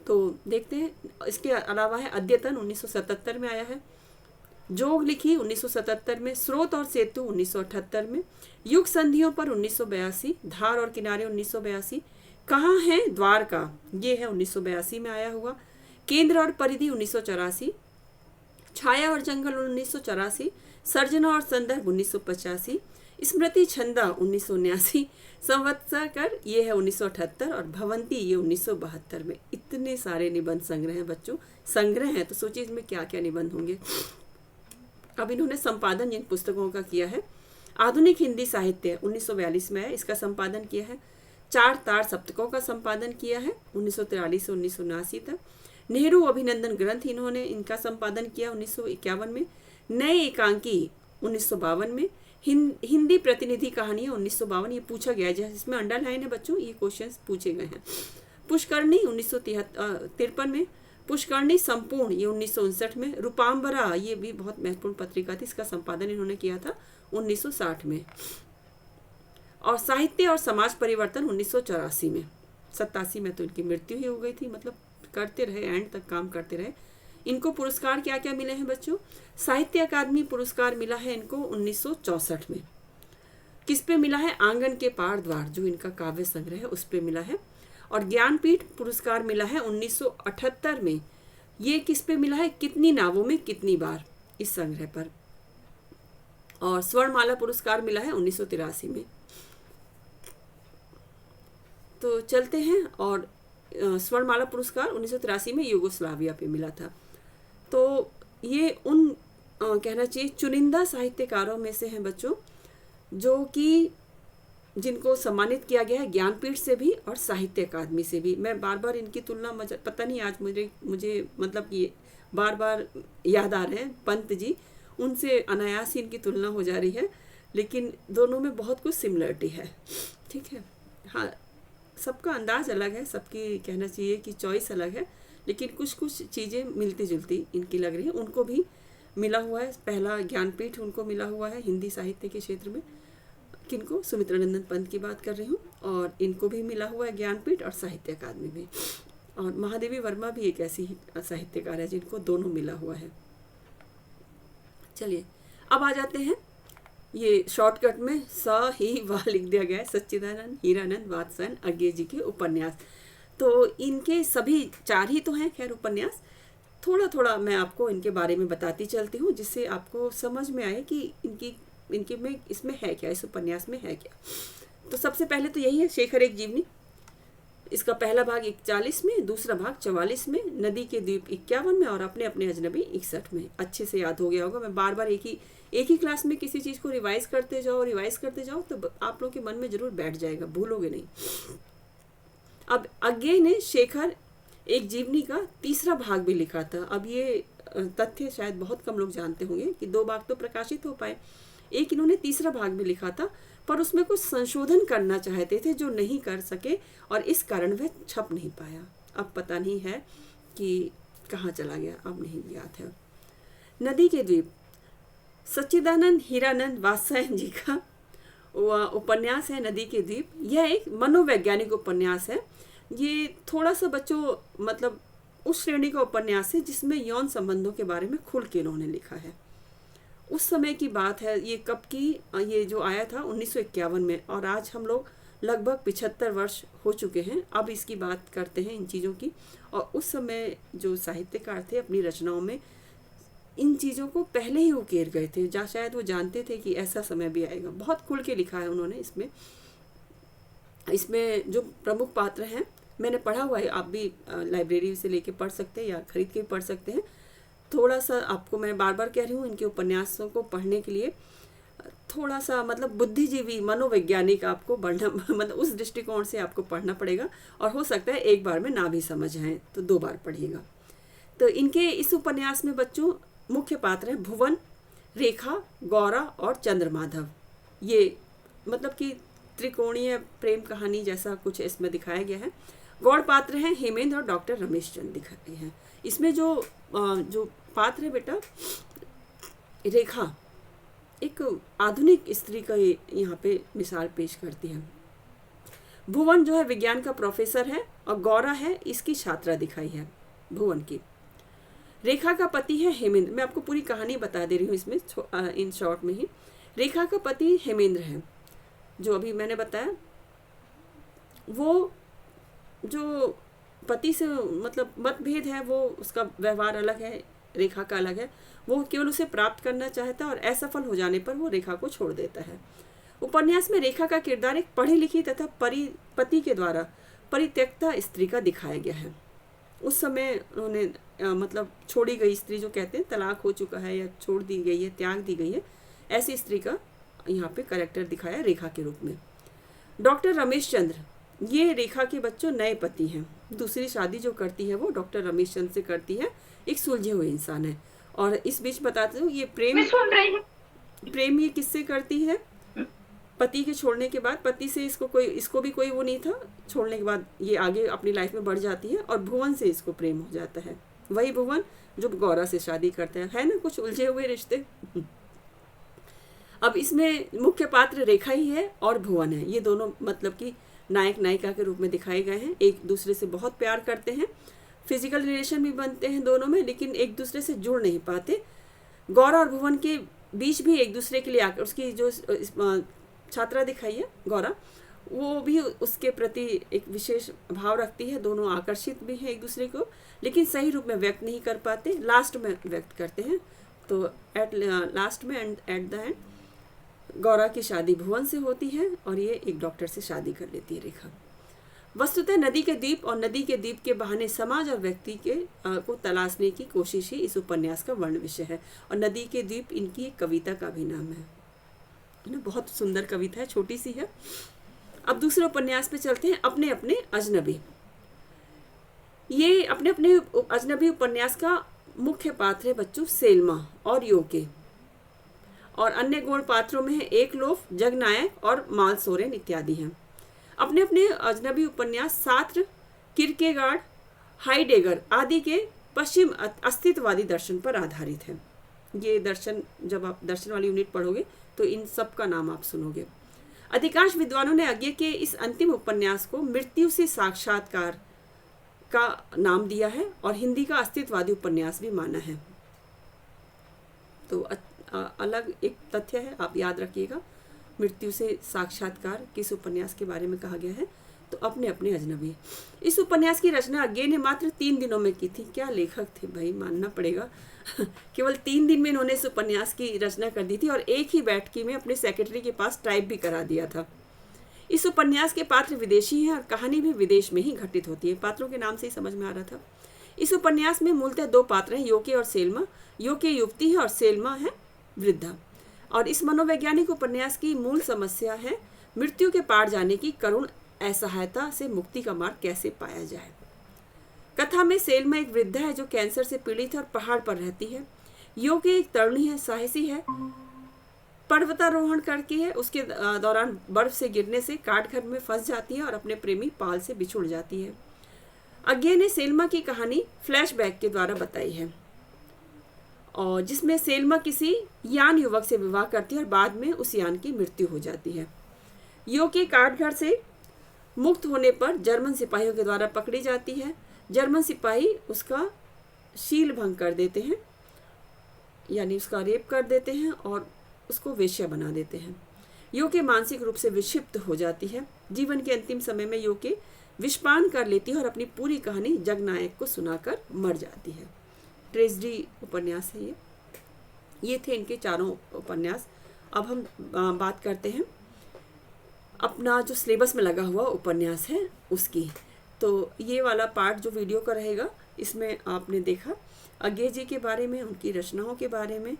तो देखते हैं। इसके अलावा है अद्यतन 1977 में आया है। जोग लिखी 1977 में। स्रोत और सेतु 1978 में। युग संधियों पर 1982। धार और किनारे 1982। कहाँ है द्वारका ये है 1982 में आया हुआ। केंद्र और परिधि 1984। छाया और जंगल 1984। सर्जना और संदर्भ 1985। स्मृति छंदा 1979। संवत्सर ये है 1978। और भवंती ये 1972 में। इतने सारे निबंध संग्रह हैं बच्चों, संग्रह हैं तो सोचिए इसमें क्या क्या निबंध होंगे। अब इन्होंने संपादन जिन पुस्तकों का किया है, आधुनिक हिंदी साहित्य 1942 में है, इसका संपादन किया है। चार तार सप्तकों का संपादन किया है 1943 से 1979 तक। नेहरू अभिनंदन ग्रंथ इन्होंने इनका संपादन किया 1951 में। नए एकांकी 1952 में। हिंदी प्रतिनिधि कहानियां 1952, ये पूछा गया है, जिसमें अंडरलाइन है बच्चों, ये क्वेश्चंस पूछे गए हैं। पुष्करणी 1953 में। पुष्करणी संपूर्ण ये 1959 में। रूपांबरा ये भी बहुत महत्वपूर्ण पत्रिका थी, इसका संपादन इन्होंने किया था 1960 में। और साहित्य और समाज परिवर्तन 1984 में। 87 में तो इनकी मृत्यु ही हो गई थी, मतलब करते रहे, एंड तक काम करते रहे। इनको पुरस्कार क्या क्या मिले हैं बच्चों? साहित्य अकादमी पुरस्कार मिला है इनको 1964 में। किस पे मिला है? आंगन के पार द्वार, जो इनका काव्य संग्रह है, उस पे मिला है। और ज्ञानपीठ पुरस्कार मिला है 1978 में। ये किस पे मिला है? कितनी नावों में कितनी बार, इस संग्रह पर। और स्वर्णमाला पुरस्कार मिला है 1983 में। तो चलते हैं, और स्वर्णमाला पुरस्कार 1983 में यूगोस्लाविया पे मिला था। तो ये उन कहना चाहिए चुनिंदा साहित्यकारों में से हैं बच्चों, जो कि जिनको सम्मानित किया गया है ज्ञानपीठ से भी और साहित्य अकादमी से भी। मैं बार बार इनकी तुलना, पता नहीं आज मुझे मतलब ये बार बार याद आ रहे हैं पंत जी, उनसे अनायास ही इनकी तुलना हो जा रही है, लेकिन दोनों में बहुत कुछ सिमिलरिटी है। ठीक है, हाँ, सबका अंदाज अलग है, सबकी कहना चाहिए कि चॉइस अलग है, लेकिन कुछ कुछ चीज़ें मिलती जुलती इनकी लग रही है। उनको भी मिला हुआ है पहला ज्ञानपीठ, उनको मिला हुआ है हिंदी साहित्य के क्षेत्र में। किनको? सुमित्रानंदन पंत की बात कर रही हूँ। और इनको भी मिला हुआ है ज्ञानपीठ और साहित्य अकादमी भी। और महादेवी वर्मा भी एक ऐसी साहित्यकार है जिनको दोनों मिला हुआ है। चलिए अब आ जाते हैं, ये शॉर्टकट में स ही वाह लिख दिया गया है, सच्चिदानंद हीरानंद वात्स्यायन अज्ञे जी के उपन्यास। तो इनके सभी चार ही तो हैं खैर उपन्यास। थोड़ा थोड़ा मैं आपको इनके बारे में बताती चलती हूँ, जिससे आपको समझ में आए कि इनके में इसमें है क्या, इस उपन्यास में है क्या। तो सबसे पहले तो यही है शेखर एक जीवनी। इसका पहला भाग 41 में, दूसरा भाग 44 में, नदी के द्वीप 51 में, और अपने अपने अजनबी 61 में। अच्छे से याद हो गया होगा। मैं बार बार एक ही क्लास में किसी चीज़ को रिवाइज करते जाओ तो आप लोग के मन में जरूर बैठ जाएगा, भूलोगे नहीं। अब अज्ञे ने शेखर एक जीवनी का तीसरा भाग भी लिखा था। अब ये तथ्य शायद बहुत कम लोग जानते होंगे कि 2 भाग तो प्रकाशित हो पाए, एक इन्होंने तीसरा भाग भी लिखा था, पर उसमें कुछ संशोधन करना चाहते थे जो नहीं कर सके, और इस कारण वह छप नहीं पाया। अब पता नहीं है कि कहाँ चला गया, अब नहीं याद है। नदी के द्वीप सच्चिदानंद हीरानंद वात्स्यायन जी का उपन्यास है नदी के द्वीप। यह एक मनोवैज्ञानिक उपन्यास है। ये थोड़ा सा बच्चों मतलब उस श्रेणी का उपन्यास है जिसमें यौन संबंधों के बारे में खुल के इन्होंने लिखा है। उस समय की बात है, ये कब की, ये जो आया था 1951 में, और आज हम लोग लगभग 75 वर्ष हो चुके हैं अब इसकी बात करते हैं इन चीज़ों की। और उस समय जो साहित्यकार थे अपनी रचनाओं में इन चीज़ों को पहले ही उकेर गए थे, जहाँ शायद वो जानते थे कि ऐसा समय भी आएगा। बहुत खुल के लिखा है उन्होंने इसमें जो प्रमुख पात्र हैं मैंने पढ़ा हुआ है, आप भी लाइब्रेरी से लेके पढ़ सकते हैं या खरीद के भी पढ़ सकते हैं। थोड़ा सा आपको मैं बार बार कह रही हूँ, इनके उपन्यासों को पढ़ने के लिए थोड़ा सा मतलब बुद्धिजीवी मनोवैज्ञानिक आपको बढ़ना, मतलब उस दृष्टिकोण से आपको पढ़ना पड़ेगा, और हो सकता है एक बार में ना भी समझ आए तो 2 बार पढ़िएगा। तो इनके इस उपन्यास में बच्चों मुख्य पात्र हैं भुवन, रेखा, गौरा और चंद्रमाधव। ये मतलब कि त्रिकोणीय प्रेम कहानी जैसा कुछ इसमें दिखाया गया है। गौड़ पात्र हैं हेमेंद्र और डॉक्टर रमेश चंद दिखाए हैं। इसमें जो पात्र है बेटा रेखा, एक आधुनिक स्त्री का यहाँ पे मिसाल पेश करती है। भुवन जो है विज्ञान का प्रोफेसर है, और गौरा है इसकी छात्रा दिखाई है भुवन की। रेखा का पति है हेमेंद्र। मैं आपको पूरी कहानी बता दे रही हूँ इसमें इन शॉर्ट में ही। रेखा का पति हेमेंद्र है, जो अभी मैंने बताया। वो जो पति से मतलब मतभेद है, वो उसका व्यवहार अलग है, रेखा का अलग है। वो केवल उसे प्राप्त करना चाहता है, और असफल हो जाने पर वो रेखा को छोड़ देता है। उपन्यास में रेखा का किरदार एक पढ़ी लिखी तथा पति के द्वारा परित्यक्ता स्त्री का दिखाया गया है। उस समय उन्हें मतलब छोड़ी गई स्त्री, जो कहते हैं तलाक हो चुका है या छोड़ दी गई है, त्याग दी गई है, ऐसी स्त्री का यहाँ पे कैरेक्टर दिखाया रेखा के रूप में। डॉक्टर रमेश चंद्र, ये रेखा के बच्चों नए पति हैं। दूसरी शादी जो करती है वो डॉक्टर रमेश चंद्र से करती है। एक सुलझे हुए इंसान है। और इस बीच बताते हूँ ये प्रेम ये किससे करती है? पति के छोड़ने के बाद, पति से इसको भी कोई वो नहीं था, छोड़ने के बाद ये आगे अपनी लाइफ में बढ़ जाती है और भुवन से इसको प्रेम हो जाता है। वही भुवन जो गौरा से शादी करते हैं, है ना कुछ उलझे हुए रिश्ते। अब इसमें मुख्य पात्र रेखा ही है और भुवन है। ये दोनों मतलब कि नायक नायिका के रूप में दिखाए गए हैं। एक दूसरे से बहुत प्यार करते हैं, फिजिकल रिलेशन भी बनते हैं दोनों में, लेकिन एक दूसरे से जुड़ नहीं पाते। गौरा और भुवन के बीच भी एक दूसरे के लिए आकर उसकी जो छात्रा दिखाई है गौरा, वो भी उसके प्रति एक विशेष भाव रखती है। दोनों आकर्षित भी हैं एक दूसरे को, लेकिन सही रूप में व्यक्त नहीं कर पाते, लास्ट में व्यक्त करते हैं। तो लास्ट में एट द एंड गौरा की शादी भुवन से होती है और ये एक डॉक्टर से शादी कर लेती है रेखा। वस्तुतः नदी के द्वीप और नदी के द्वीप के बहाने समाज और व्यक्ति के को तलाशने की कोशिश ही इस उपन्यास का वर्ण विषय है। और नदी के द्वीप इनकी एक कविता का भी नाम है ना, बहुत सुंदर कविता है, छोटी सी है। अब दूसरे उपन्यास पे चलते हैं, अपने अपने अजनबी। ये अपने अपने अजनबी उपन्यास का मुख्य पात्र है बच्चों सेल्मा और योके, और अन्य गौण पात्रों में है एकलोफ, जगनायक और माल सोरेन इत्यादि हैं। अपने अपने अजनबी उपन्यास सात्र, किरकेगार्ड, हाइडेगर आदि के पश्चिम अस्तित्ववादी दर्शन पर आधारित है। ये दर्शन, जब आप दर्शन वाली यूनिट पढ़ोगे तो इन सब का नाम आप सुनोगे। अधिकांश विद्वानों ने अज्ञे के इस अंतिम उपन्यास को मृत्यु से साक्षात्कार का नाम दिया है और हिंदी का अस्तित्ववादी उपन्यास भी माना है। तो अलग एक तथ्य है, आप याद रखिएगा। मृत्यु से साक्षात्कार किस उपन्यास के बारे में कहा गया है? तो अपने अपने अजनबी। इस उपन्यास की रचना अज्ञे ने मात्र 3 दिनों में की थी। क्या लेखक थे भाई, मानना पड़ेगा। केवल 3 दिन में इन्होंने इस उपन्यास की रचना कर दी थी और एक ही बैठकी में अपने सेक्रेटरी के पास टाइप भी करा दिया था। इस उपन्यास के पात्र विदेशी हैं और कहानी भी विदेश में ही घटित होती है। पात्रों के नाम से ही समझ में आ रहा था। इस उपन्यास में मूलतः 2 पात्र हैं, योके और सेल्मा। योके युवती है और सेल्मा है वृद्धा। और इस मनोवैज्ञानिक उपन्यास की मूल समस्या है मृत्यु के पार जाने की करुण असहायता से मुक्ति का मार्ग कैसे पाया जाए। कथा में सेल्मा एक वृद्धा है जो कैंसर से पीड़ित है और पहाड़ पर रहती है। योके एक तरुणी है, साहसी है, पर्वतारोहण करके है। उसके दौरान बर्फ से गिरने से काटघर में फंस जाती है और अपने प्रेमी पाल से बिछुड़ जाती है। अज्ञे ने सेल्मा की कहानी फ्लैशबैक के द्वारा बताई है, और जिसमें सेल्मा किसी यान युवक से विवाह करती है और बाद में उस यान की मृत्यु हो जाती है। योके काटघर से मुक्त होने पर जर्मन सिपाहियों के द्वारा पकड़ी जाती है। जर्मन सिपाही उसका शील भंग कर देते हैं, यानी उसका रेप कर देते हैं और उसको वेश्या बना देते हैं। योके मानसिक रूप से विक्षिप्त हो जाती है। जीवन के अंतिम समय में योके विषपान कर लेती है और अपनी पूरी कहानी जगनायक को सुनाकर मर जाती है। ट्रेजेडी उपन्यास है ये थे इनके 4 उपन्यास। अब हम बात करते हैं अपना जो सिलेबस में लगा हुआ उपन्यास है उसकी। तो ये वाला पार्ट जो वीडियो का रहेगा, इसमें आपने देखा अज्ञे जी के बारे में, उनकी रचनाओं के बारे में,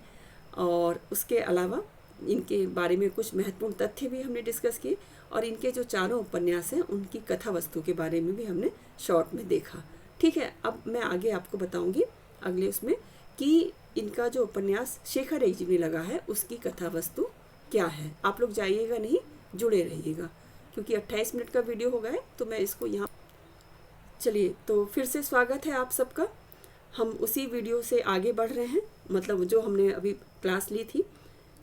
और उसके अलावा इनके बारे में कुछ महत्वपूर्ण तथ्य भी हमने डिस्कस किए, और इनके जो 4 उपन्यास हैं उनकी कथा वस्तु के बारे में भी हमने शॉर्ट में देखा। ठीक है, अब मैं आगे आपको बताऊंगी अगले उसमें कि इनका जो उपन्यास शेखर एक जीवनी लगा है उसकी कथा वस्तु क्या है। आप लोग जाइएगा नहीं, जुड़े रहिएगा, क्योंकि 28 मिनट का वीडियो हो गया है तो मैं इसको यहाँ। चलिए, तो फिर से स्वागत है आप सबका। हम उसी वीडियो से आगे बढ़ रहे हैं, मतलब जो हमने अभी क्लास ली थी,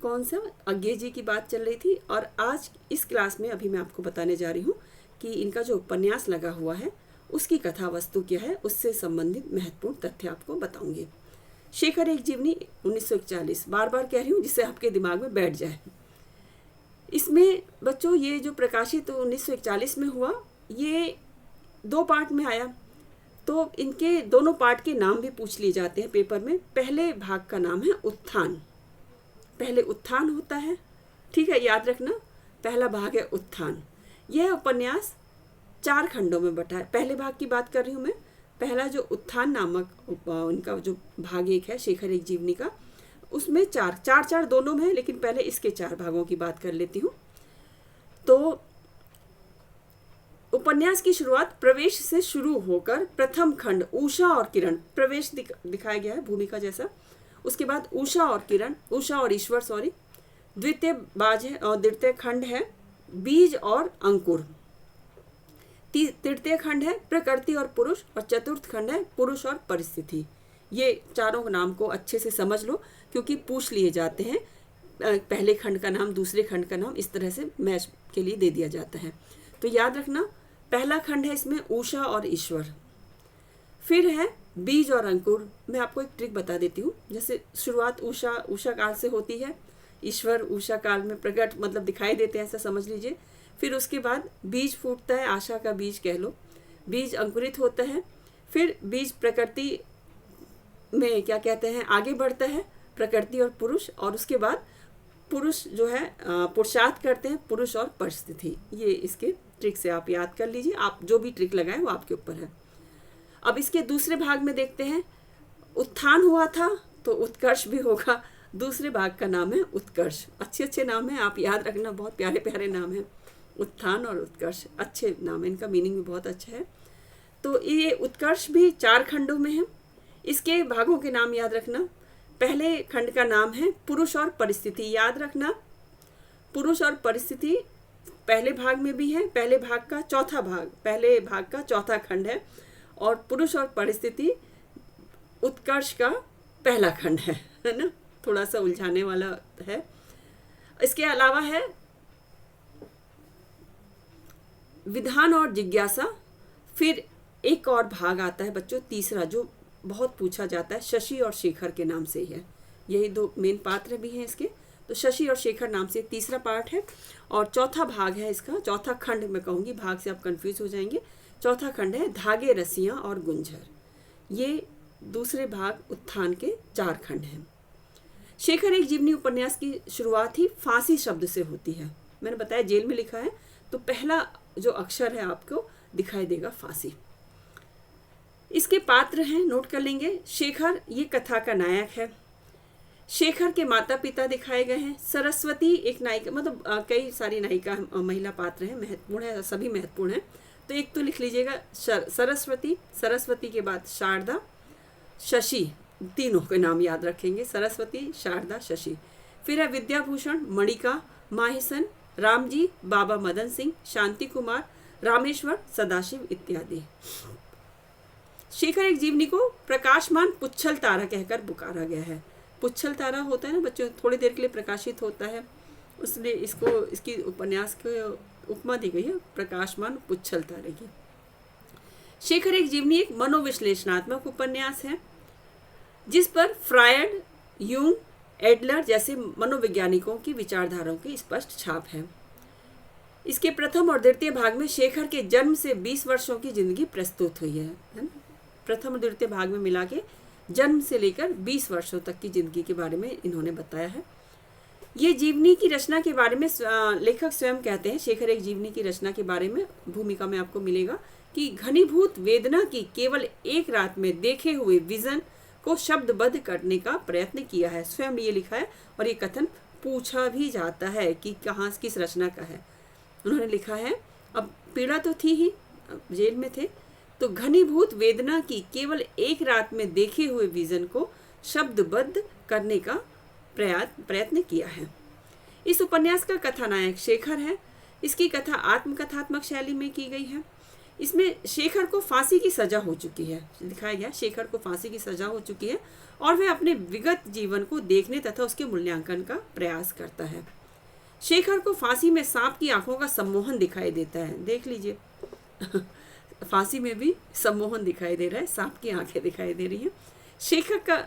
कौन सा अज्ञे जी की बात चल रही थी, और आज इस क्लास में अभी मैं आपको बताने जा रही हूँ कि इनका जो उपन्यास लगा हुआ है उसकी कथा वस्तु क्या है, उससे संबंधित महत्वपूर्ण तथ्य आपको बताऊंगी। शेखर एक जीवनी 1941, बार बार कह रही हूँ जिससे आपके दिमाग में बैठ जाए। इसमें बच्चों ये जो प्रकाशित 1941 में हुआ, ये 2 पार्ट में आया, तो इनके दोनों पार्ट के नाम भी पूछ लिए जाते हैं पेपर में। पहले भाग का नाम है उत्थान, पहले उत्थान होता है, ठीक है, याद रखना, पहला भाग है उत्थान। यह उपन्यास 4 खंडों में बटा है। पहले भाग की बात कर रही हूँ मैं। पहला जो उत्थान नामक उनका जो भाग 1 है शेखर एक जीवनी का, उसमें चार चार चार दोनों में है, लेकिन पहले इसके 4 भागों की बात कर लेती हूँ। तो उपन्यास की शुरुआत प्रवेश से शुरू होकर प्रथम खंड उषा और किरण, प्रवेश दिखाया गया है भूमिका जैसा। उसके बाद उषा और किरण, उषा और ईश्वर सॉरी, द्वितीय बाज है और तृतीय खंड है बीज और अंकुर, तृतीय खंड है प्रकृति और पुरुष, और चतुर्थ खंड है पुरुष और परिस्थिति। ये चारों नाम को अच्छे से समझ लो, क्योंकि पूछ लिए जाते हैं। पहले खंड का नाम दूसरे खंड का नाम इस तरह से मैच के लिए दे दिया जाता है। तो याद रखना, पहला खंड है इसमें उषा और ईश्वर, फिर है बीज और अंकुर। मैं आपको एक ट्रिक बता देती हूँ। जैसे शुरुआत उषा काल से होती है, ईश्वर उषा काल में प्रकट मतलब दिखाई देते हैं, ऐसा समझ लीजिए। फिर उसके बाद बीज फूटता है, आशा का बीज कह लो, बीज अंकुरित होता है, फिर बीज प्रकृति में क्या कहते हैं आगे बढ़ता है, प्रकृति और पुरुष, और उसके बाद पुरुष जो है पुरुषार्थ करते हैं, पुरुष और परिस्थिति। ये इसके ट्रिक से आप याद कर लीजिए, आप जो भी ट्रिक लगाएं वो आपके ऊपर है। अब इसके दूसरे भाग में देखते हैं, उत्थान हुआ था तो उत्कर्ष भी होगा। दूसरे भाग का नाम है उत्कर्ष। अच्छे अच्छे नाम हैं, आप याद रखना, बहुत प्यारे प्यारे नाम हैं। उत्थान और उत्कर्ष अच्छे नाम है, इनका मीनिंग भी बहुत अच्छा है। तो ये उत्कर्ष भी 4 खंडों में है। इसके भागों के नाम याद रखना। पहले खंड का नाम है पुरुष और परिस्थिति, याद रखना पुरुष और परिस्थिति पहले भाग में भी है, पहले भाग का चौथा खंड है, और पुरुष और परिस्थिति उत्कर्ष का पहला खंड है ना, थोड़ा सा उलझाने वाला है। इसके अलावा है विधान और जिज्ञासा। फिर एक और भाग आता है बच्चों, तीसरा, जो बहुत पूछा जाता है, शशि और शेखर के नाम से ही है। यही 2 मेन पात्र भी हैं इसके। तो शशि और शेखर नाम से तीसरा पार्ट है, और चौथा भाग है इसका, चौथा खंड मैं कहूँगी, भाग से आप कंफ्यूज हो जाएंगे। चौथा खंड है धागे, रस्सियाँ और गुंजर। ये दूसरे भाग उत्थान के 4 खंड हैं। शेखर एक जीवनी उपन्यास की शुरुआत ही फांसी शब्द से होती है। मैंने बताया जेल में लिखा है, तो पहला जो अक्षर है आपको दिखाई देगा फांसी। इसके पात्र हैं, नोट कर लेंगे। शेखर ये कथा का नायक है। शेखर के माता पिता दिखाए गए हैं। सरस्वती एक नायिका, मतलब कई सारी नायिका महिला पात्र हैं, महत्वपूर्ण है, सभी महत्वपूर्ण हैं। तो एक तो लिख लीजिएगा सरस्वती के बाद शारदा, शशि, तीनों के नाम याद रखेंगे, सरस्वती, शारदा, शशि। फिर है विद्याभूषण, मणिका, माहिसन, रामजी, बाबा मदन सिंह, शांति कुमार, रामेश्वर, सदाशिव इत्यादि। शेखर एक जीवनी को प्रकाशमान पुच्छल तारा कहकर पुकारा गया है। पुच्छल तारा होता है ना बच्चों, थोड़ी देर के लिए प्रकाशित होता है, उसने इसकी उपन्यास को उपमा दी गई है प्रकाशमान पुच्छल तारे की। शेखर एक जीवनी एक मनोविश्लेषणात्मक उपन्यास है, जिस पर फ्रायड, यूंग, एडलर जैसे मनोवैज्ञानिकों की विचारधाराओं की स्पष्ट छाप है। इसके प्रथम और द्वितीय भाग में शेखर के जन्म से 20 वर्षों की जिंदगी प्रस्तुत हुई है। प्रथम और द्वितीय भाग में मिला के जन्म से लेकर 20 वर्षों तक की जिंदगी के बारे में इन्होंने बताया है। ये जीवनी की रचना के बारे में लेखक स्वयं कहते हैं, शेखर एक जीवनी की रचना के बारे में भूमिका में आपको मिलेगा कि घनीभूत वेदना की केवल एक रात में देखे हुए विजन को शब्दबद्ध करने का प्रयत्न किया है। स्वयं ये लिखा है, और ये कथन पूछा भी जाता है कि कहाँ किस रचना का है। उन्होंने लिखा है, अब पीड़ा तो थी ही, जेल में थे, तो घनीभूत वेदना की केवल एक रात में देखे हुए विजन को शब्दबद्ध करने का प्रयत्न किया है। इस उपन्यास का कथानायक शेखर है। इसकी कथा आत्मकथात्मक शैली में की गई है। इसमें शेखर को फांसी की सजा हो चुकी है, दिखाया गया शेखर को फांसी की सजा हो चुकी है, और वह अपने विगत जीवन को देखने तथा उसके मूल्यांकन का प्रयास करता है। शेखर को फांसी में सांप की आंखों का सम्मोहन दिखाई देता है, देख लीजिए फांसी में भी सम्मोहन दिखाई दे रहा है, सांप की आंखें दिखाई दे रही हैं।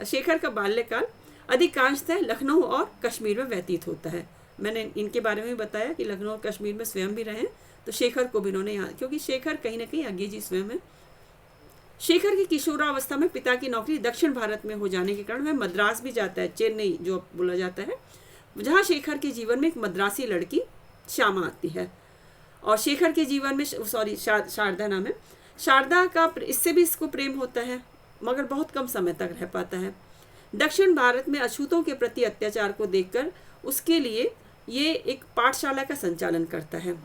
शेखर का बाल्यकाल अधिकांशतः लखनऊ और कश्मीर में व्यतीत होता है। मैंने इनके बारे में बताया कि लखनऊ और कश्मीर में स्वयं भी रहे, तो शेखर को भी इन्होंने यहाँ, क्योंकि शेखर कहीं ना कहीं अज्ञे जी स्वयं है। शेखर की किशोरावस्था में पिता की नौकरी दक्षिण भारत में हो जाने के कारण वह मद्रास भी जाता है, चेन्नई जो बोला जाता है, जहाँ शेखर के जीवन में एक मद्रासी लड़की श्यामा आती है। और शेखर के जीवन में शारदा नाम है, शारदा का इससे भी इसको प्रेम होता है, मगर बहुत कम समय तक रह पाता है। दक्षिण भारत में अछूतों के प्रति अत्याचार को देखकर उसके लिए ये एक पाठशाला का संचालन करता है।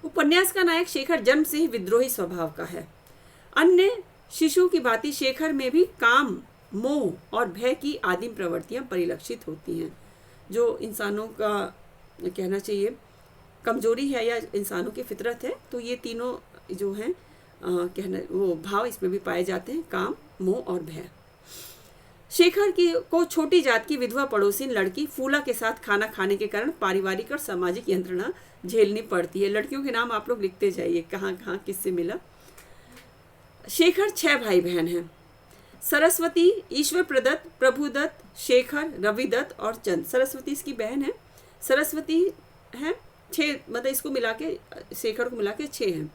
उपन्यास का नायक शेखर जन्म से ही विद्रोही स्वभाव का है। अन्य शिशु की भांति शेखर में भी काम, मोह और भय की आदिम प्रवृत्तियां परिलक्षित होती हैं, जो इंसानों का कहना चाहिए कमजोरी है या इंसानों की फितरत है। तो ये तीनों जो हैं कहना वो भाव इसमें भी पाए जाते हैं, काम, मोह और भय। शेखर को छोटी जात की विधवा पड़ोसी लड़की फूला के साथ खाना खाने के कारण पारिवारिक और सामाजिक यंत्रणा झेलनी पड़ती है। लड़कियों के नाम आप लोग लिखते जाइए, कहाँ कहाँ किससे मिला। शेखर 6 भाई बहन हैं। सरस्वती, ईश्वर प्रदत्त, प्रभुदत्त, शेखर, रविदत्त और चंद। सरस्वती इसकी बहन है। सरस्वती है 6, मतलब इसको मिला के शेखर को मिला के 6 हैं।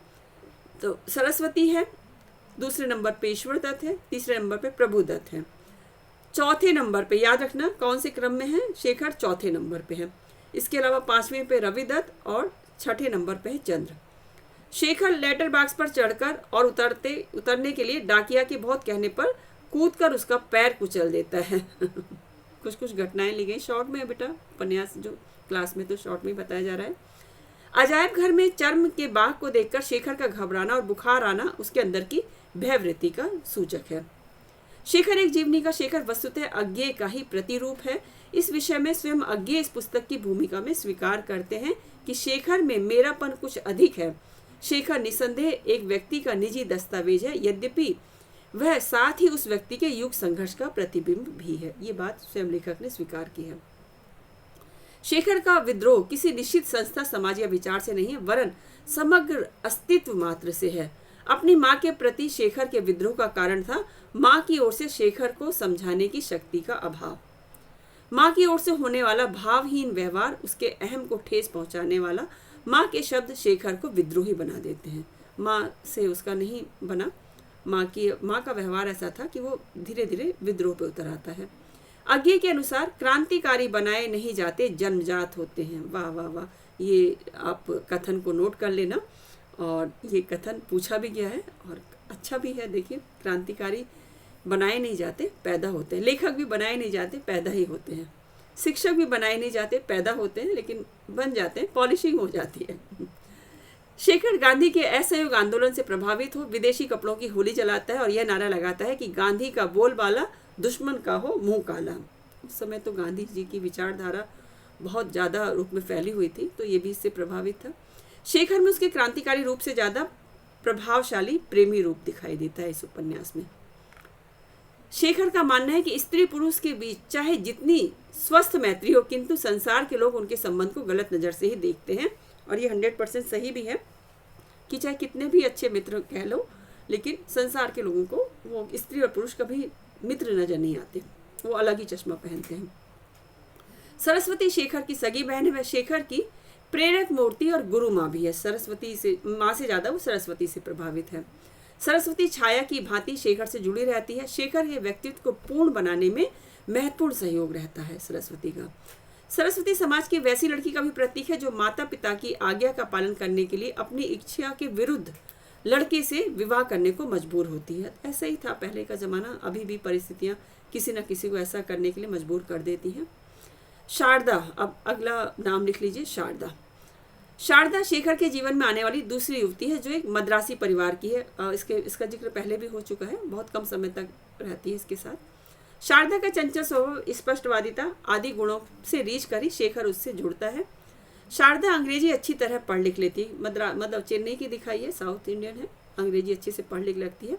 तो सरस्वती है, दूसरे नंबर पे ईश्वर दत्त है, तीसरे नंबर पे प्रभुदत्त है, चौथे नंबर पे, याद रखना कौन से क्रम में है, शेखर चौथे नंबर पे है। इसके अलावा 5वें पे रविदत्त और 6ठे नंबर पे है चंद्र। शेखर लेटर बॉक्स पर चढ़कर और उतरने के लिए डाकिया के बहुत कहने पर कूदकर उसका पैर कुचल देता है। कुछ घटनाएं ली गई, शॉर्ट में है बेटा उपन्यास, जो क्लास में तो शॉर्ट में बताया जा रहा है। अजायब घर में चर्म के बाघ को देखकर शेखर का घबराना और बुखार आना उसके अंदर की भयवृत्ति का सूचक है। शेखर एक जीवनी का शेखर वस्तुतः अज्ञेय का ही प्रतिरूप है। इस विषय में स्वयं अज्ञेय इस पुस्तक की भूमिका में स्वीकार करते हैं कि शेखर में मेरापन कुछ अधिक है। शेखर निसंदेह एक व्यक्ति का निजी दस्तावेज है, यद्यपि वह साथ ही उस व्यक्ति के युग संघर्ष का प्रतिबिंब भी है। ये बात स्वयं लेखक ने स्वीकार की है। शेखर का विद्रोह किसी निश्चित संस्था, समाज या विचार से नहीं है, वरन समग्र अस्तित्व मात्र से है। अपनी माँ के प्रति शेखर के विद्रोह का कारण था माँ की ओर से शेखर को समझाने की शक्ति का अभाव। माँ की ओर से होने वाला भावहीन व्यवहार, उसके अहम को ठेस पहुंचाने वाला माँ के शब्द शेखर को विद्रोही बना देते हैं। माँ से उसका नहीं बना, माँ का व्यवहार ऐसा था कि वो धीरे धीरे विद्रोह पे उतर आता है। आज्ञे के अनुसार क्रांतिकारी बनाए नहीं जाते, जन्मजात होते हैं। वाह वाह वाह, ये आप कथन को नोट कर लेना, और ये कथन पूछा भी गया है और अच्छा भी है। देखिए, क्रांतिकारी बनाए नहीं जाते, पैदा होते हैं। लेखक भी बनाए नहीं जाते, पैदा ही होते हैं। शिक्षक भी बनाए नहीं जाते, पैदा होते हैं, लेकिन बन जाते हैं, पॉलिशिंग हो जाती है। शेखर गांधी के असहयोग आंदोलन से प्रभावित हो विदेशी कपड़ों की होली जलाता है और यह नारा लगाता है कि गांधी का बोलबाला दुश्मन का हो मुंह काला। उस समय तो गांधी जी की विचारधारा बहुत ज़्यादा रूप में फैली हुई थी, तो ये भी इससे प्रभावित था। शेखर में उसके क्रांतिकारी रूप से ज़्यादा प्रभावशाली प्रेमी रूप दिखाई देता है इस उपन्यास में। शेखर का मानना है कि स्त्री पुरुष के बीच चाहे जितनी स्वस्थ मैत्री हो, किंतु संसार के लोग उनके संबंध को गलत नज़र से ही देखते हैं। और ये 100% सही भी है कि चाहे कितने भी अच्छे मित्र कह लो, लेकिन संसार के लोगों को वो स्त्री और पुरुष कभी मित्र नजर नहीं आते, वो अलग ही चश्मा पहनते हैं। सरस्वती शेखर की सगी बहन है, वह शेखर की प्रेरक मूर्ति और गुरु माँ भी है। सरस्वती से, माँ से ज़्यादा वो सरस्वती से प्रभावित है। सरस्वती छाया की भांति शेखर से जुड़ी रहती है। शेखर के व्यक्तित्व को पूर्ण बनाने में महत्वपूर्ण सहयोग रहता है सरस्वती का। सरस्वती समाज की वैसी लड़की का भी प्रतीक है जो माता पिता की आज्ञा का पालन करने के लिए अपनी इच्छा के विरुद्ध लड़के से विवाह करने को मजबूर होती है। ऐसा ही था पहले का ज़माना, अभी भी परिस्थितियाँ किसी न किसी को ऐसा करने के लिए मजबूर कर देती हैं। शारदा, अब अगला नाम लिख लीजिए, शारदा। शारदा शेखर के जीवन में आने वाली दूसरी युवती है जो एक मद्रासी परिवार की है। इसका जिक्र पहले भी हो चुका है, बहुत कम समय तक रहती है इसके साथ। शारदा का चंचल स्वभाव, स्पष्टवादिता आदि गुणों से रीछ करी शेखर उससे जुड़ता है। शारदा अंग्रेजी अच्छी तरह पढ़ लिख लेती है। मतलब चेन्नई की दिखाई है, साउथ इंडियन है, अंग्रेजी अच्छे से पढ़ लिख लगती है।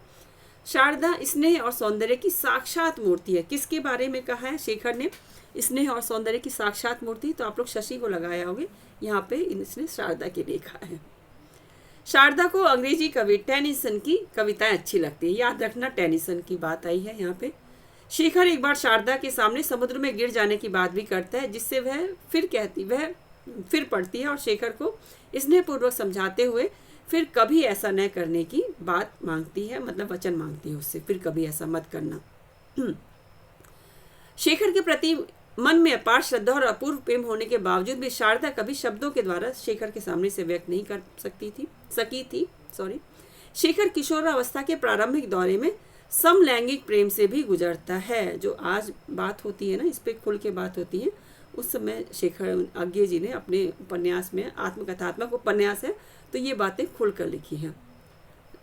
शारदा स्नेह और सौंदर्य की साक्षात मूर्ति है। किसके बारे में कहा है शेखर ने स्नेह और सौंदर्य की साक्षात मूर्ति? तो आप लोग शशि को लगाया होगे, यहाँ पे इसने शारदा के लिखा है। शारदा को अंग्रेजी कवि टेनिसन की कविताएं अच्छी लगती है। याद रखना, टेनिसन की बात आई है यहाँ पे। शेखर एक बार शारदा के सामने समुद्र में गिर जाने की बात भी करता है, जिससे वह फिर पढ़ती है और शेखर को स्नेहपूर्वक समझाते हुए फिर कभी ऐसा न करने की बात मांगती है, मतलब वचन मांगती है उससे, फिर कभी ऐसा मत करना। शेखर के प्रति मन में अपार श्रद्धा और अपूर्व प्रेम होने के बावजूद भी शारदा कभी शब्दों के द्वारा शेखर के सामने से व्यक्त नहीं कर सकी थी। शेखर किशोरावस्था के प्रारंभिक दौरे में समलैंगिक प्रेम से भी गुजरता है। जो आज बात होती है ना, इस पे खुल के बात होती है, उस समय शेखर आज्ञे जी ने अपने उपन्यास में, आत्मकथात्मक उपन्यास है तो ये बातें खुलकर लिखी हैं।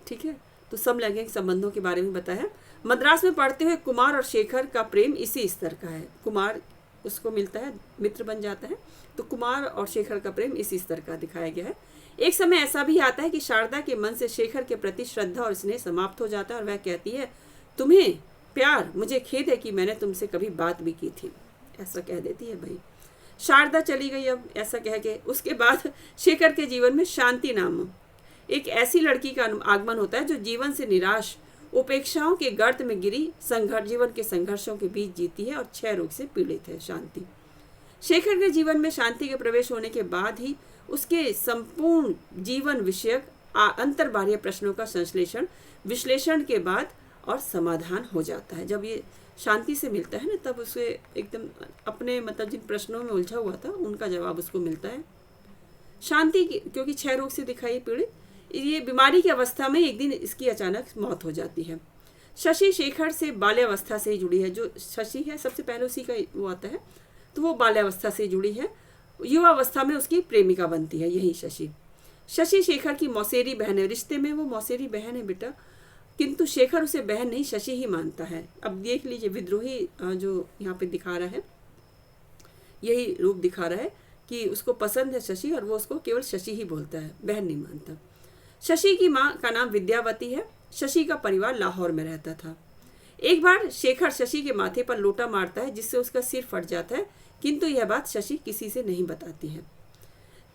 ठीक है, तो समलैंगिक संबंधों के बारे में बताया। मद्रास में पढ़ते हुए कुमार और शेखर का प्रेम इसी स्तर का है। कुमार उसको मिलता है, मित्र बन जाता है, तो कुमार और शेखर का प्रेम इसी स्तर का दिखाया गया है। एक समय ऐसा भी आता है कि शारदा के मन से शेखर के प्रति श्रद्धा और स्नेह समाप्त हो जाता है और वह कहती है, तुम्हें प्यार, मुझे खेद है कि मैंने तुमसे कभी बात भी की थी, ऐसा कह देती है भाई। शारदा चली गई अब ऐसा कह के। उसके बाद शेखर के जीवन में शांति नाम एक ऐसी लड़की का आगमन होता है जो जीवन से निराश, उपेक्षाओं के गर्त में गिरी, जीवन के संघर्षों के बीच जीती है और क्षय रोग से पीड़ित है। शांति, शेखर के जीवन में शांति के प्रवेश होने के बाद ही उसके संपूर्ण जीवन विषयक अंतर्बाह्य प्रश्नों का संश्लेषण, विश्लेषण के बाद और समाधान हो जाता है। जब ये शांति से मिलता है ना, तब उसे एकदम अपने मतलब जिन प्रश्नों में उलझा हुआ था उनका जवाब उसको मिलता है। शांति क्योंकि क्षय रोग से दिखाई पीड़ित, ये बीमारी की अवस्था में एक दिन इसकी अचानक मौत हो जाती है। शशि शेखर से बाल्यावस्था से ही जुड़ी है। जो शशि है सबसे पहले उसी का वो आता है, तो वो बाल्यावस्था से जुड़ी है। युवावस्था में उसकी प्रेमिका बनती है यही शशि। शशि शेखर की मौसेरी बहन है, रिश्ते में वो मौसेरी बहन है बेटा, किंतु शेखर उसे बहन नहीं शशि ही मानता है। अब देख लीजिए विद्रोही जो यहाँ पे दिखा रहा है, यही रूप दिखा रहा है कि उसको पसंद है शशि और वो उसको केवल शशि ही बोलता है, बहन नहीं मानता। शशि की माँ का नाम विद्यावती है। शशि का परिवार लाहौर में रहता था। एक बार शेखर शशि के माथे पर लोटा मारता है जिससे उसका सिर फट जाता है, किंतु यह बात शशि किसी से नहीं बताती है।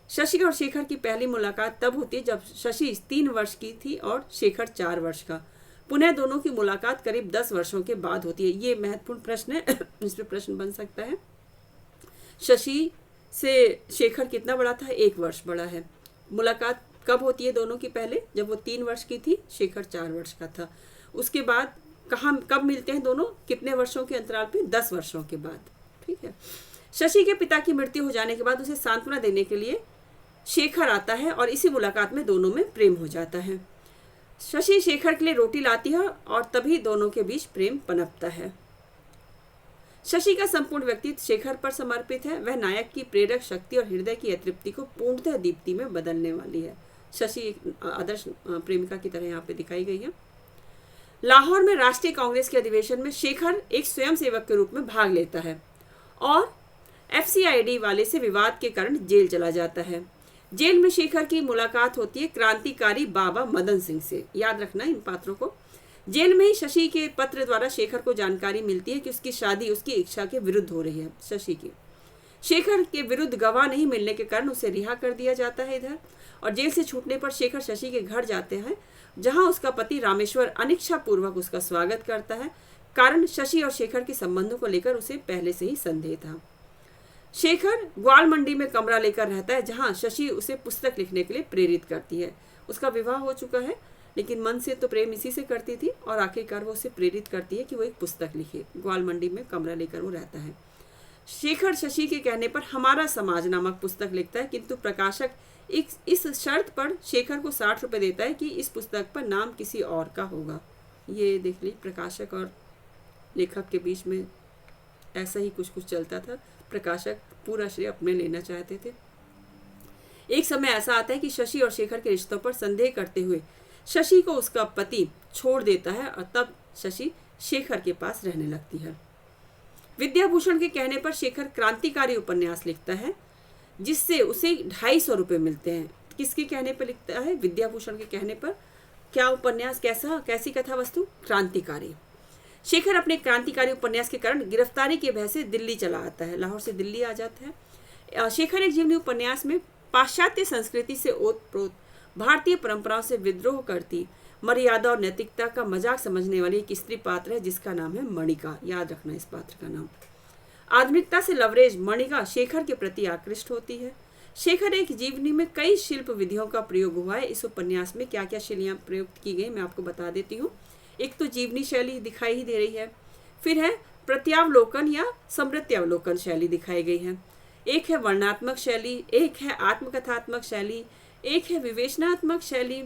शशि और शेखर की पहली मुलाकात तब होती है जब शशि 3 वर्ष की थी और शेखर 4 वर्ष का। पुनः दोनों की मुलाकात करीब 10 वर्षों के बाद होती है। ये महत्वपूर्ण प्रश्न है, इस पर प्रश्न बन सकता है। शशि से शेखर कितना बड़ा था? 1 वर्ष बड़ा है। मुलाकात कब होती है दोनों की? पहले जब वो 3 वर्ष की थी, शेखर 4 वर्ष का था। उसके बाद कब मिलते हैं दोनों? कितने वर्षों के अंतराल पे? 10 वर्षों के बाद। ठीक है। शशि के पिता की मृत्यु हो जाने के बाद उसे सांत्वना देने के लिए शेखर आता है और इसी मुलाकात में दोनों में प्रेम हो जाता है। शशि शेखर के लिए रोटी लाती है और तभी दोनों के बीच प्रेम पनपता है। शशि का संपूर्ण व्यक्तित्व शेखर पर समर्पित है। वह नायक की प्रेरक शक्ति और हृदय की अतृप्ति को पूर्णतः दीप्ति में बदलने वाली है। शशि एक आदर्श प्रेमिका की तरह यहाँ पे दिखाई गई है। लाहौर में राष्ट्रीय कांग्रेस के अधिवेशन में शेखर एक स्वयंसेवक के रूप में भाग लेता है और FCID वाले से विवाद के कारण जेल चला जाता है। जेल में शेखर की मुलाकात होती है क्रांतिकारी बाबा मदन सिंह से। याद रखना इन पात्रों को। जेल में ही शशि के पत्र द्वारा शेखर को जानकारी मिलती है कि उसकी शादी उसकी इच्छा के विरुद्ध हो रही है। शशि की शेखर के विरुद्ध गवाह नहीं मिलने के कारण उसे रिहा कर दिया जाता है इधर, और जेल से छूटने पर शेखर शशि के घर जाते हैं जहां उसका पति रामेश्वर अनिच्छा पूर्वक उसका स्वागत करता है। कारण शशि और शेखर के संबंधों को लेकर उसे पहले से ही संदेह था। शेखर ग्वाल मंडी में कमरा लेकर रहता है जहां शशि उसे पुस्तक लिखने के लिए प्रेरित करती है। उसका विवाह हो चुका है लेकिन मन से तो प्रेम इसी से करती थी और आखिरकार वो उसे प्रेरित करती है कि वो एक पुस्तक लिखे। ग्वाल मंडी में कमरा लेकर वो रहता है। शेखर शशि के कहने पर हमारा समाज नामक पुस्तक लिखता है, किंतु प्रकाशक इस शर्त पर शेखर को 60 रुपये देता है कि इस पुस्तक पर नाम किसी और का होगा। ये देख ली, प्रकाशक और लेखक के बीच में ऐसा ही कुछ चलता था। प्रकाशक पूरा श्रेय अपने लेना चाहते थे। एक समय ऐसा आता है कि शशि और शेखर के रिश्तों पर संदेह करते हुए शशि को उसका पति छोड़ देता है और तब शशि शेखर के पास रहने लगती है। विद्याभूषण के कहने पर शेखर क्रांतिकारी उपन्यास लिखता है जिससे उसे 250 रुपये मिलते हैं। किसके कहने पर लिखता है? विद्याभूषण के कहने पर। क्या उपन्यास? कैसी कथा वस्तु? क्रांतिकारी। शेखर अपने क्रांतिकारी उपन्यास के कारण गिरफ्तारी के भय से दिल्ली चला आता है, लाहौर से दिल्ली आ जाता है। शेखर एक जीवनी उपन्यास में पाश्चात्य संस्कृति से ओतप्रोत भारतीय परंपराओं से विद्रोह करती, मर्यादा और नैतिकता का मजाक समझने वाली एक स्त्री पात्र है जिसका नाम है मणिका। याद रखना इस पात्र का नाम। आधुनिकता से लवरेज मणिका शेखर के प्रति आकृष्ट होती है। शेखर एक जीवनी में कई शिल्प विधियों का प्रयोग हुआ है। इस उपन्यास में क्या क्या शैलियाँ प्रयुक्त की गई मैं आपको बता देती हूँ। एक तो जीवनी शैली दिखाई ही दे रही है, फिर है प्रत्यावलोकन या समृत्यावलोकन शैली दिखाई गई है, एक है वर्णात्मक शैली, एक है आत्मकथात्मक शैली, एक है विवेचनात्मक शैली,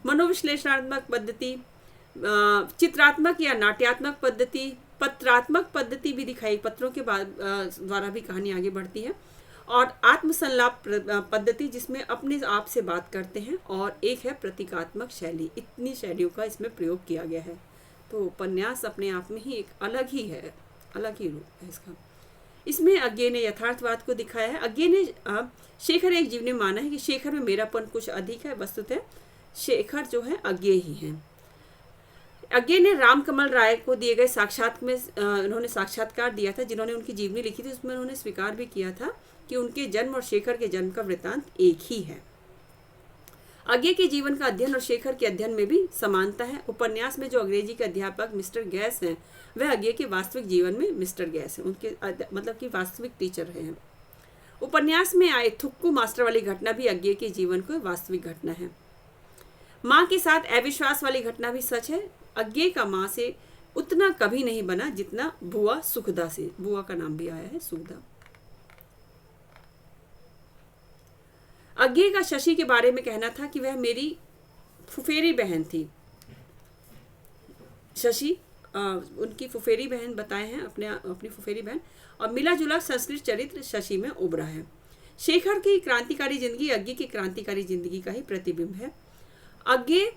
मनोविश्लेषणात्मक पद्धति, चित्रात्मक या नाट्यात्मक पद्धति, पत्रात्मक पद्धति भी दिखाई, पत्रों के द्वारा भी कहानी आगे बढ़ती है, और आत्मसंलाप पद्धति जिसमें अपने आप से बात करते हैं, और एक है प्रतीकात्मक शैली। इतनी शैलियों का इसमें प्रयोग किया गया है। तो उपन्यास अपने आप में ही एक अलग ही है, अलग ही रूप है इसका। इसमें अज्ञे ने यथार्थवाद को दिखाया है। अज्ञे ने शेखर एक जीव ने माना है कि शेखर में मेरापन कुछ अधिक है, वस्तुतः शेखर जो है अज्ञे ही है। अज्ञे ने रामकमल राय को दिए गए उन्होंने साक्षात्कार दिया था, जिन्होंने उनकी जीवनी लिखी थी। उसमें उन्होंने स्वीकार भी किया था कि उनके जन्म और शेखर के जन्म का वृत्तांत एक ही है। अज्ञे के जीवन का अध्ययन और शेखर के अध्ययन में भी समानता है। उपन्यास में जो अंग्रेजी के अध्यापक मिस्टर गैस हैं, वह अज्ञे के वास्तविक जीवन में मिस्टर गैस हैं, उनके मतलब कि वास्तविक टीचर रहे हैं। उपन्यास में आए थुक्कू मास्टर वाली घटना भी अज्ञे के जीवन को वास्तविक घटना है। माँ के साथ अविश्वास वाली घटना भी सच है। अज्ञे का माँ से उतना कभी नहीं बना जितना बुआ सुखदा से। बुआ का नाम भी आया है सुखदा। अज्ञे का शशि के बारे में कहना था कि वह मेरी फुफेरी बहन थी। शशि उनकी फुफेरी बहन बताए हैं, अपनी फुफेरी बहन, और मिला जुला संस्कृत चरित्र शशि में उभरा है। शेखर की क्रांतिकारी जिंदगी अज्ञे की क्रांतिकारी जिंदगी का ही प्रतिबिंब है। अज्ञे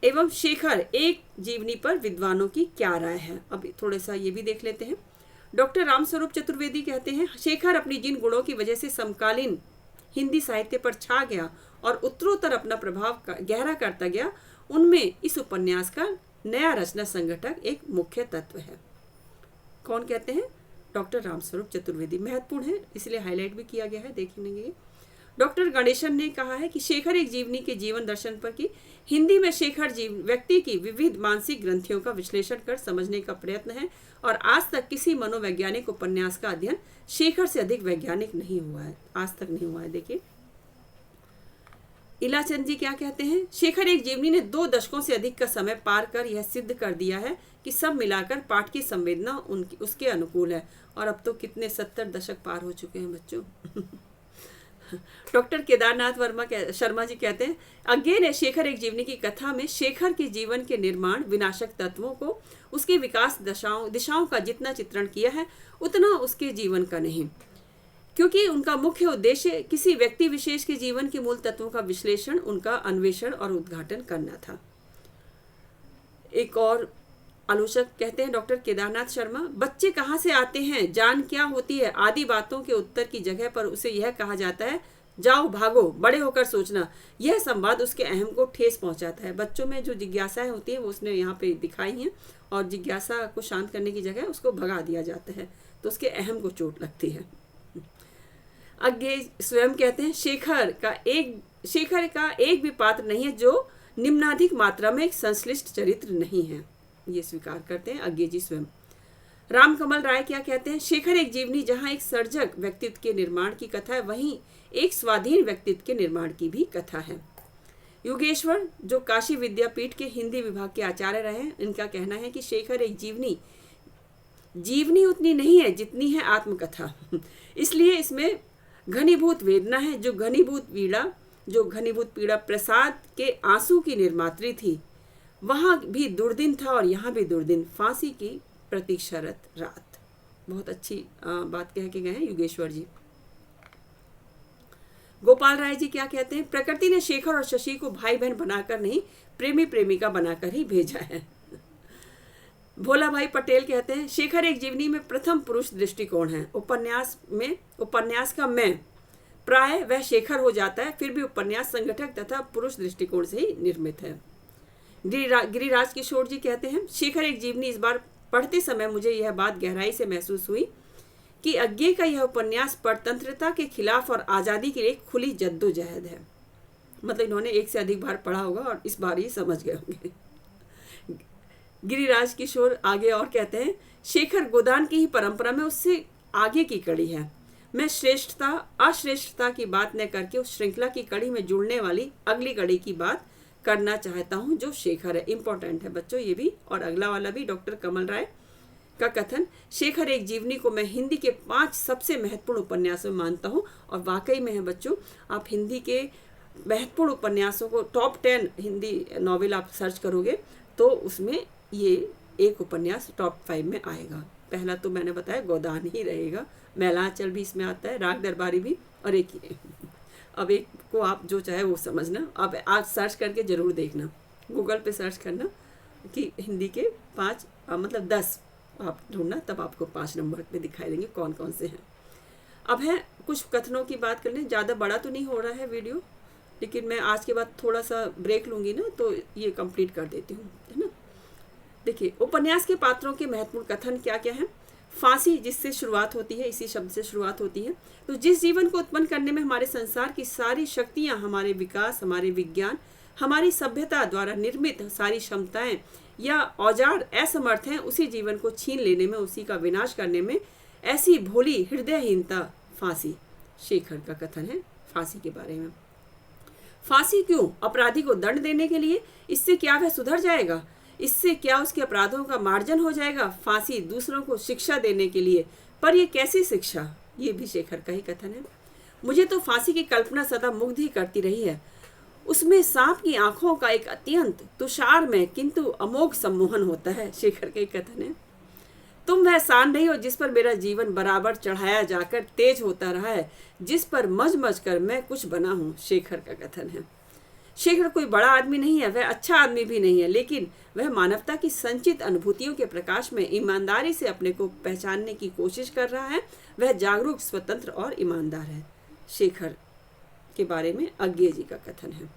एवं शेखर एक जीवनी पर विद्वानों की क्या राय है, अब थोड़ा सा ये भी देख लेते हैं। डॉक्टर रामस्वरूप चतुर्वेदी कहते हैं, शेखर अपनी जिन गुणों की वजह से समकालीन हिंदी साहित्य पर छा गया और उत्तरोत्तर अपना प्रभाव गहरा करता गया, उनमें इस उपन्यास का नया रचना संगठक एक मुख्य तत्व है। कौन कहते हैं? डॉक्टर रामस्वरूप चतुर्वेदी। महत्वपूर्ण है, इसलिए हाईलाइट भी किया गया है, देखेंगे। डॉक्टर गणेशन ने कहा है कि शेखर एक जीवनी के जीवन दर्शन पर की हिंदी में शेखर व्यक्ति की विविध मानसिक ग्रंथियों का विश्लेषण कर समझने का प्रयत्न है, और आज तक किसी मनोवैज्ञानिक उपन्यास का अध्ययन शेखर से अधिक वैज्ञानिक नहीं हुआ है, आज तक नहीं हुआ है। देखिए इलाचंद जी क्या कहते हैं, शेखर एक जीवनी ने 2 दशकों से अधिक का समय पार कर यह सिद्ध कर दिया है कि सब मिलाकर पाठ की संवेदना उसके अनुकूल है। और अब तो कितने 70 दशक पार हो चुके हैं बच्चों। डॉक्टर केदारनाथ शर्मा जी कहते हैं, अज्ञे ने शेखर एक जीवनी की कथा में शेखर के जीवन के निर्माण, विनाशक तत्वों को, उसके विकास दिशाओं का जितना चित्रण किया है उतना उसके जीवन का नहीं, क्योंकि उनका मुख्य उद्देश्य किसी व्यक्ति विशेष के जीवन के मूल तत्वों का विश्लेषण, उनका अन्वेषण और उद्घाटन करना था। एक और आलोचक कहते हैं, डॉक्टर केदारनाथ शर्मा, बच्चे कहाँ से आते हैं, जान क्या होती है, आदि बातों के उत्तर की जगह पर उसे यह कहा जाता है, जाओ भागो, बड़े होकर सोचना। यह संवाद उसके अहम को ठेस पहुंचाता है। बच्चों में जो जिज्ञासाएं होती है वो उसने यहाँ पे दिखाई हैं, और जिज्ञासा को शांत करने की जगह उसको भगा दिया जाता है, तो उसके अहम को चोट लगती है। अज्ञे स्वयं कहते हैं, शेखर का एक भी पात्र नहीं है जो निम्नाधिक मात्रा में एक संश्लिष्ट चरित्र नहीं है, ये स्वीकार करते हैं अज्ञे जी स्वयं। रामकमल राय क्या कहते हैं, शेखर एक जीवनी जहाँ एक सर्जक व्यक्तित्व के निर्माण की कथा है, वहीं एक स्वाधीन व्यक्तित्व के निर्माण की भी कथा है। योगेश्वर जो काशी विद्यापीठ के हिंदी विभाग के आचार्य रहे हैं, इनका कहना है कि शेखर एक जीवनी उतनी नहीं है जितनी है आत्मकथा। इसलिए इसमें घनीभूत वेदना है, जो घनीभूत पीड़ा प्रसाद के आंसू की निर्मात्री थी, वहां भी दुर्दिन था और यहाँ भी दुर्दिन, फांसी की प्रतीक्षारत रात। बहुत अच्छी बात कह के गए हैं योगेश्वर जी। गोपाल राय जी क्या कहते हैं, प्रकृति ने शेखर और शशि को भाई बहन बनाकर नहीं, प्रेमी प्रेमिका बनाकर ही भेजा है। भोला भाई पटेल कहते हैं, शेखर एक जीवनी में प्रथम पुरुष दृष्टिकोण है। उपन्यास का मैं प्राय वह शेखर हो जाता है, फिर भी उपन्यास संगठक तथा पुरुष दृष्टिकोण से ही निर्मित है। गिरिराज किशोर जी कहते हैं, शेखर एक जीवनी इस बार पढ़ते समय मुझे यह बात गहराई से महसूस हुई कि अज्ञे का यह उपन्यास परतंत्रता के खिलाफ और आज़ादी के लिए खुली जद्दोजहद है। मतलब इन्होंने एक से अधिक बार पढ़ा होगा और इस बार ही समझ गए होंगे। गिरिराज किशोर आगे और कहते हैं, शेखर गोदान की ही परंपरा में उससे आगे की कड़ी है। मैं अश्रेष्ठता की बात न करके उस श्रृंखला की कड़ी में जुड़ने वाली अगली कड़ी की बात करना चाहता हूं जो शेखर है। इंपॉर्टेंट है बच्चों ये भी, और अगला वाला भी। डॉक्टर कमल राय का कथन, शेखर एक जीवनी को मैं हिंदी के 5 सबसे महत्वपूर्ण उपन्यासों में मानता हूं, और वाकई में है बच्चों। आप हिंदी के महत्वपूर्ण उपन्यासों को, टॉप 10 हिंदी नॉवेल आप सर्च करोगे तो उसमें ये एक उपन्यास टॉप 5 में आएगा। पहला तो मैंने बताया गोदान ही रहेगा, मैलांचल भी इसमें आता है, राग दरबारी भी, और एक ही। अब एक को आप जो चाहे वो समझना। अब आज सर्च करके ज़रूर देखना, गूगल पे सर्च करना कि हिंदी के 5 मतलब 10 आप ढूंढना, तब आपको 5 नंबर पे दिखाई देंगे कौन कौन से हैं। अब है कुछ कथनों की बात कर लें। ज़्यादा बड़ा तो नहीं हो रहा है वीडियो, लेकिन मैं आज के बाद थोड़ा सा ब्रेक लूँगी ना, तो ये कंप्लीट कर देती हूँ, है ना। देखिए, उपन्यास के पात्रों के महत्वपूर्ण कथन क्या क्या हैं। फांसी जिससे शुरुआत होती है, इसी शब्द से शुरुआत होती है। तो जिस जीवन को उत्पन्न करने में हमारे संसार की सारी शक्तियाँ, हमारे विकास, हमारे विज्ञान, हमारी सभ्यता द्वारा निर्मित सारी क्षमताएं या औजार असमर्थ हैं, उसी जीवन को छीन लेने में, उसी का विनाश करने में ऐसी भोली हृदयहीनता फांसी। शेखर का कथन है फांसी के बारे में। फांसी क्यों? अपराधी को दंड देने के लिए। इससे क्या वह सुधर जाएगा? इससे क्या उसके अपराधों का मार्जन हो जाएगा? फांसी दूसरों को शिक्षा देने के लिए। पर यह कैसी शिक्षा? ये भी शेखर का ही कथन है। मुझे तो फांसी की कल्पना सदा मुग्ध ही करती रही है। उसमें सांप की आंखों का एक अत्यंत तुषार में किंतु अमोघ सम्मोहन होता है। शेखर का ही कथन है। तुम वह सान नहीं हो जिस पर मेरा जीवन बराबर चढ़ाया जाकर तेज होता रहा है, जिस पर मज मज कर मैं कुछ बना हूँ। शेखर का कथन है। शेखर कोई बड़ा आदमी नहीं है, वह अच्छा आदमी भी नहीं है, लेकिन वह मानवता की संचित अनुभूतियों के प्रकाश में ईमानदारी से अपने को पहचानने की कोशिश कर रहा है। वह जागरूक, स्वतंत्र और ईमानदार है। शेखर के बारे में अज्ञे जी का कथन है।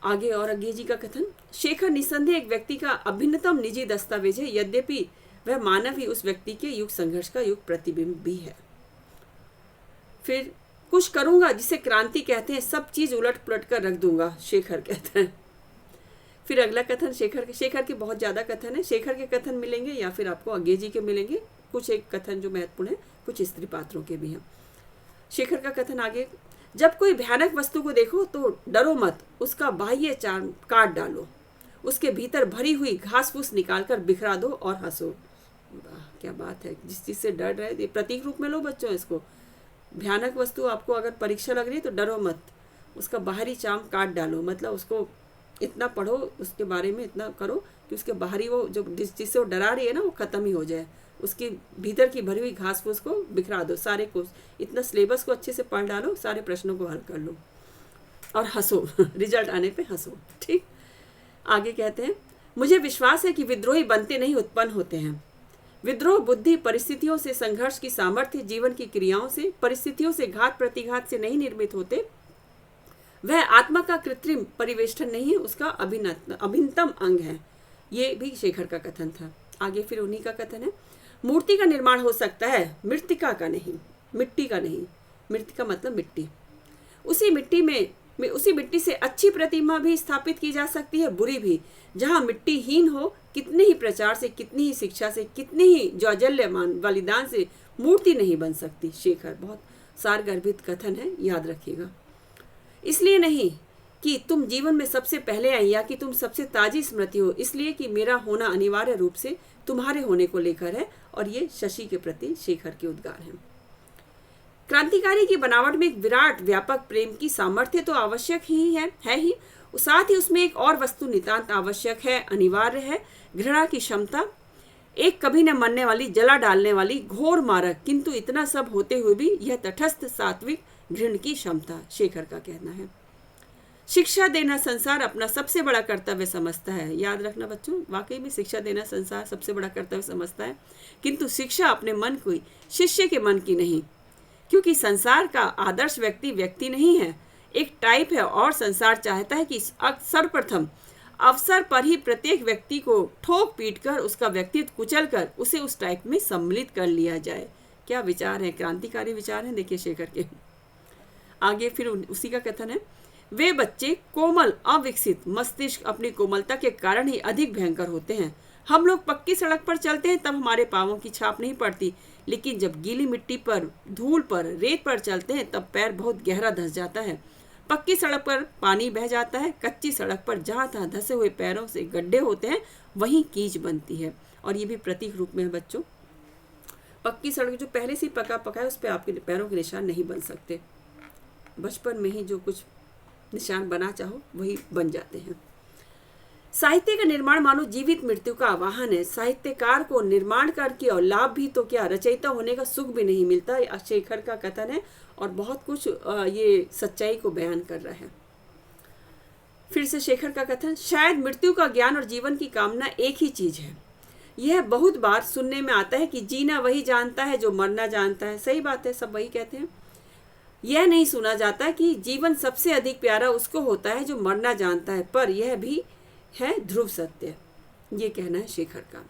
आगे और अज्ञे जी का कथन। शेखर निस्संदेह एक व्यक्ति का अभिन्नतम निजी दस्तावेज है, यद्यपि वह मानव ही उस व्यक्ति के युग संघर्ष का युग प्रतिबिंब भी है। फिर कुछ करूंगा जिसे क्रांति कहते हैं, सब चीज उलट पुलट कर रख दूंगा। शेखर कहते हैं। फिर अगला कथन शेखर के बहुत ज्यादा कथन है। शेखर के कथन मिलेंगे या फिर आपको अज्ञे जी के मिलेंगे। कुछ एक कथन जो महत्वपूर्ण है, कुछ स्त्री पात्रों के भी हैं। शेखर का कथन आगे। जब कोई भयानक वस्तु को देखो तो डरो मत, उसका बाह्य चार्म काट डालो, उसके भीतर भरी हुई घास फूस निकालकर बिखरा दो और हंसो। वाह, क्या बात है। जिस चीज से डर रहे प्रतीक रूप में लो बच्चों इसको। भयानक वस्तु आपको अगर परीक्षा लग रही है तो डरो मत, उसका बाहरी चार्म काट डालो, मतलब उसको इतना पढ़ो, उसके बारे में इतना करो कि उसके बाहरी वो जो जिससे वो डरा रही है ना, वो खत्म ही हो जाए। उसके भीतर की भरी हुई घास फूस को बिखरा दो, सारे को, इतना सिलेबस को अच्छे से पढ़ डालो, सारे प्रश्नों को हल कर लो और हंसो। रिजल्ट आने पे हंसो। ठीक। आगे कहते हैं, मुझे विश्वास है कि विद्रोही बनते नहीं, उत्पन्न होते हैं। विद्रोह बुद्धि, परिस्थितियों से संघर्ष की सामर्थ्य, जीवन की क्रियाओं से, परिस्थितियों से घात प्रतिघात से नहीं निर्मित होते। वह आत्मा का कृत्रिम परिवेष्टन नहीं है, उसका अभिन्नतम अंग है। ये भी शेखर का कथन था। आगे फिर उन्हीं का कथन है। मूर्ति का निर्माण हो सकता है, मृतिका का नहीं, मिट्टी का नहीं। मृतिका मतलब मिट्टी। उसी मिट्टी से अच्छी प्रतिमा भी स्थापित की जा सकती है, बुरी भी। जहाँ मिट्टी हीन हो, कितने ही प्रचार से, कितनी ही शिक्षा से, कितनी ही ज्वलल्यमान बलिदान से मूर्ति नहीं बन सकती। शेखर बहुत सारगर्भित कथन है, याद रखिएगा। इसलिए नहीं कि तुम जीवन में सबसे पहले आई या कि तुम सबसे ताजी स्मृति हो, इसलिए कि मेरा होना अनिवार्य रूप से तुम्हारे होने को लेकर है। और ये शशि के प्रति शेखर के उद्गार हैं। क्रांतिकारी की बनावट में एक विराट व्यापक प्रेम की सामर्थ्य तो आवश्यक ही है ही, साथ ही उसमें एक और वस्तु नितांत आवश्यक है, अनिवार्य है, घृणा की क्षमता। एक कभी न मरने वाली, जला डालने वाली, घोर मारक, किंतु इतना सब होते हुए भी यह तटस्थ सात्विक घृण की क्षमता। शेखर का कहना है। शिक्षा देना संसार अपना सबसे बड़ा कर्तव्य समझता है। याद रखना बच्चों, वाकई में शिक्षा देना संसार सबसे बड़ा कर्तव्य समझता है, किंतु शिक्षा अपने मन की, शिष्य के मन की नहीं, क्योंकि संसार का आदर्श व्यक्ति नहीं है, एक टाइप है। और संसार चाहता है कि सर्वप्रथम अवसर पर ही प्रत्येक व्यक्ति को ठोक पीट कर, उसका व्यक्तित्व कुचल कर उसे उस टाइप में सम्मिलित कर लिया जाए। क्या विचार है, क्रांतिकारी विचार हैं। देखिए शेखर के आगे फिर उसी का कथन है। वे बच्चे कोमल, अविकसित मस्तिष्क अपनी कोमलता के कारण ही अधिक भयंकर होते हैं। हम लोग पक्की सड़क पर चलते हैं तब हमारे पाँवों की छाप नहीं पड़ती, लेकिन जब गीली मिट्टी पर, धूल पर, रेत पर चलते हैं तब पैर बहुत गहरा धंस जाता है। पक्की सड़क पर पानी बह जाता है, कच्ची सड़क पर जहाँ तहाँ धंसे हुए पैरों से गड्ढे होते हैं, वहीं कीच बनती है। और ये भी प्रतीक रूप में है बच्चों। पक्की सड़क जो पहले से पका है, उस पर आपके पैरों के निशान नहीं बन सकते। बचपन में ही जो कुछ निशान बना चाहो वही बन जाते हैं। साहित्य का निर्माण मानो जीवित मृत्यु का आवाहन है। साहित्यकार को निर्माण करके और लाभ भी तो क्या, रचयिता होने का सुख भी नहीं मिलता। ये शेखर का कथन है और बहुत कुछ ये सच्चाई को बयान कर रहा है। फिर से शेखर का कथन, शायद मृत्यु का ज्ञान और जीवन की कामना एक ही चीज है। यह बहुत बार सुनने में आता है कि जीना वही जानता है जो मरना जानता है। सही बात है, सब वही कहते हैं। यह नहीं सुना जाता कि जीवन सबसे अधिक प्यारा उसको होता है जो मरना जानता है, पर यह भी है ध्रुव सत्य। ये कहना है शेखर का।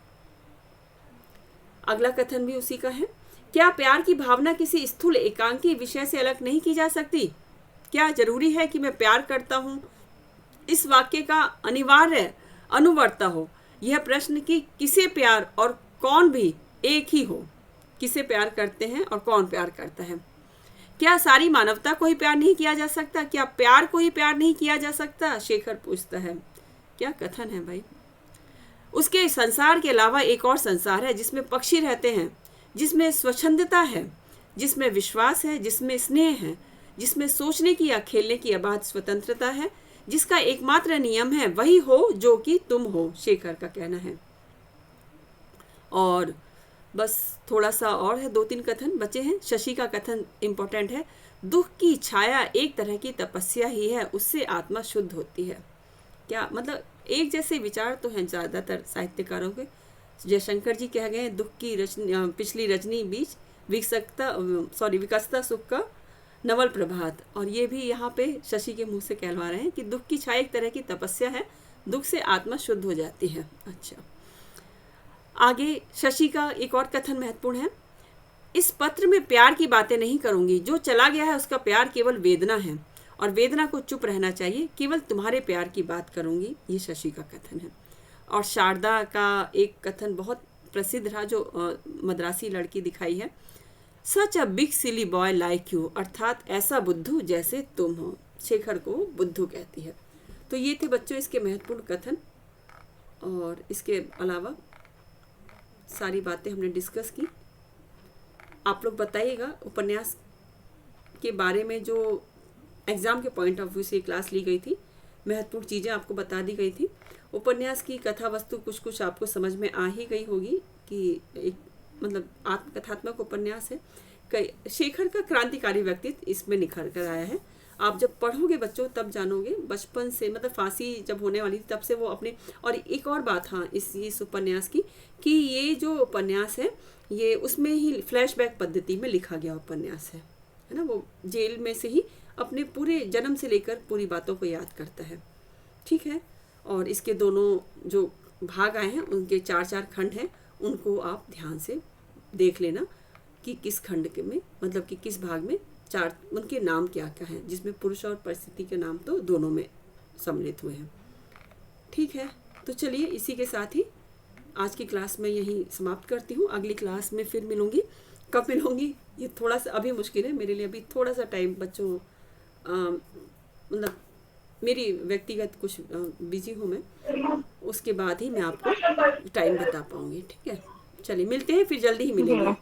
अगला कथन भी उसी का है। क्या प्यार की भावना किसी स्थूल एकांकी विषय से अलग नहीं की जा सकती? क्या जरूरी है कि मैं प्यार करता हूं इस वाक्य का अनिवार्य अनुवर्ता हो? यह प्रश्न कि किसे प्यार और कौन भी एक ही हो। किसे प्यार करते हैं और कौन प्यार करता है? क्या सारी मानवता को ही प्यार नहीं किया जा सकता? क्या प्यार को ही प्यार नहीं किया जा सकता? शेखर पूछता है। क्या कथन है भाई। उसके संसार के अलावा एक और संसार है जिसमें पक्षी रहते हैं, जिसमें स्वच्छंदता है, जिसमें विश्वास है, जिसमें स्नेह है, जिसमें सोचने की या खेलने की अबाध स्वतंत्रता है, जिसका एकमात्र नियम है वही हो जो कि तुम हो। शेखर का कहना है। और बस थोड़ा सा और है, 2-3 कथन बचे हैं। शशि का कथन इंपॉर्टेंट है। दुख की छाया एक तरह की तपस्या ही है, उससे आत्मा शुद्ध होती है। क्या मतलब, एक जैसे विचार तो हैं ज़्यादातर साहित्यकारों के। जयशंकर जी कह गए दुख की पिछली रजनी बीच विकसता सुख का नवल प्रभात। और ये भी यहाँ पे शशि के मुंह से कहलवा रहे हैं कि दुख की छाया एक तरह की तपस्या है, दुख से आत्मा शुद्ध हो जाती है। अच्छा, आगे शशि का एक और कथन महत्वपूर्ण है। इस पत्र में प्यार की बातें नहीं करूंगी, जो चला गया है उसका प्यार केवल वेदना है और वेदना को चुप रहना चाहिए, केवल तुम्हारे प्यार की बात करूंगी। ये शशि का कथन है। और शारदा का एक कथन बहुत प्रसिद्ध रहा जो मद्रासी लड़की दिखाई है। Such a big silly boy like you, अर्थात ऐसा बुद्धू जैसे तुम हो। शेखर को बुद्धू कहती है। तो ये थे बच्चों इसके महत्वपूर्ण कथन। और इसके अलावा सारी बातें हमने डिस्कस की। आप लोग बताइएगा उपन्यास के बारे में, जो एग्ज़ाम के पॉइंट ऑफ व्यू से क्लास ली गई थी, महत्वपूर्ण चीज़ें आपको बता दी गई थी। उपन्यास की कथा वस्तु कुछ आपको समझ में आ ही गई होगी कि एक मतलब आत्मकथात्मक उपन्यास है। शेखर का क्रांतिकारी व्यक्तित्व इसमें निखर कर आया है। आप जब पढ़ोगे बच्चों तब जानोगे। बचपन से मतलब फांसी जब होने वाली थी तब से वो अपने, और एक और बात हाँ इस उपन्यास की कि ये जो उपन्यास है ये उसमें ही फ्लैशबैक पद्धति में लिखा गया उपन्यास है ना। वो जेल में से ही अपने पूरे जन्म से लेकर पूरी बातों को याद करता है। ठीक है। और इसके दोनों जो भाग आए हैं उनके 4-4 खंड हैं, उनको आप ध्यान से देख लेना कि किस खंड के में मतलब कि किस भाग में उनके नाम क्या क्या हैं, जिसमें पुरुष और परिस्थिति के नाम तो दोनों में सम्मिलित हुए हैं। ठीक है, तो चलिए इसी के साथ ही आज की क्लास में यहीं समाप्त करती हूँ। अगली क्लास में फिर मिलूँगी। कब मिलूँगी ये थोड़ा सा अभी मुश्किल है मेरे लिए, अभी थोड़ा सा टाइम बच्चों मतलब मेरी व्यक्तिगत कुछ बिजी हूँ मैं, उसके बाद ही मैं आपको टाइम बता पाऊँगी। ठीक है, चलिए मिलते हैं फिर, जल्दी ही मिलेंगे।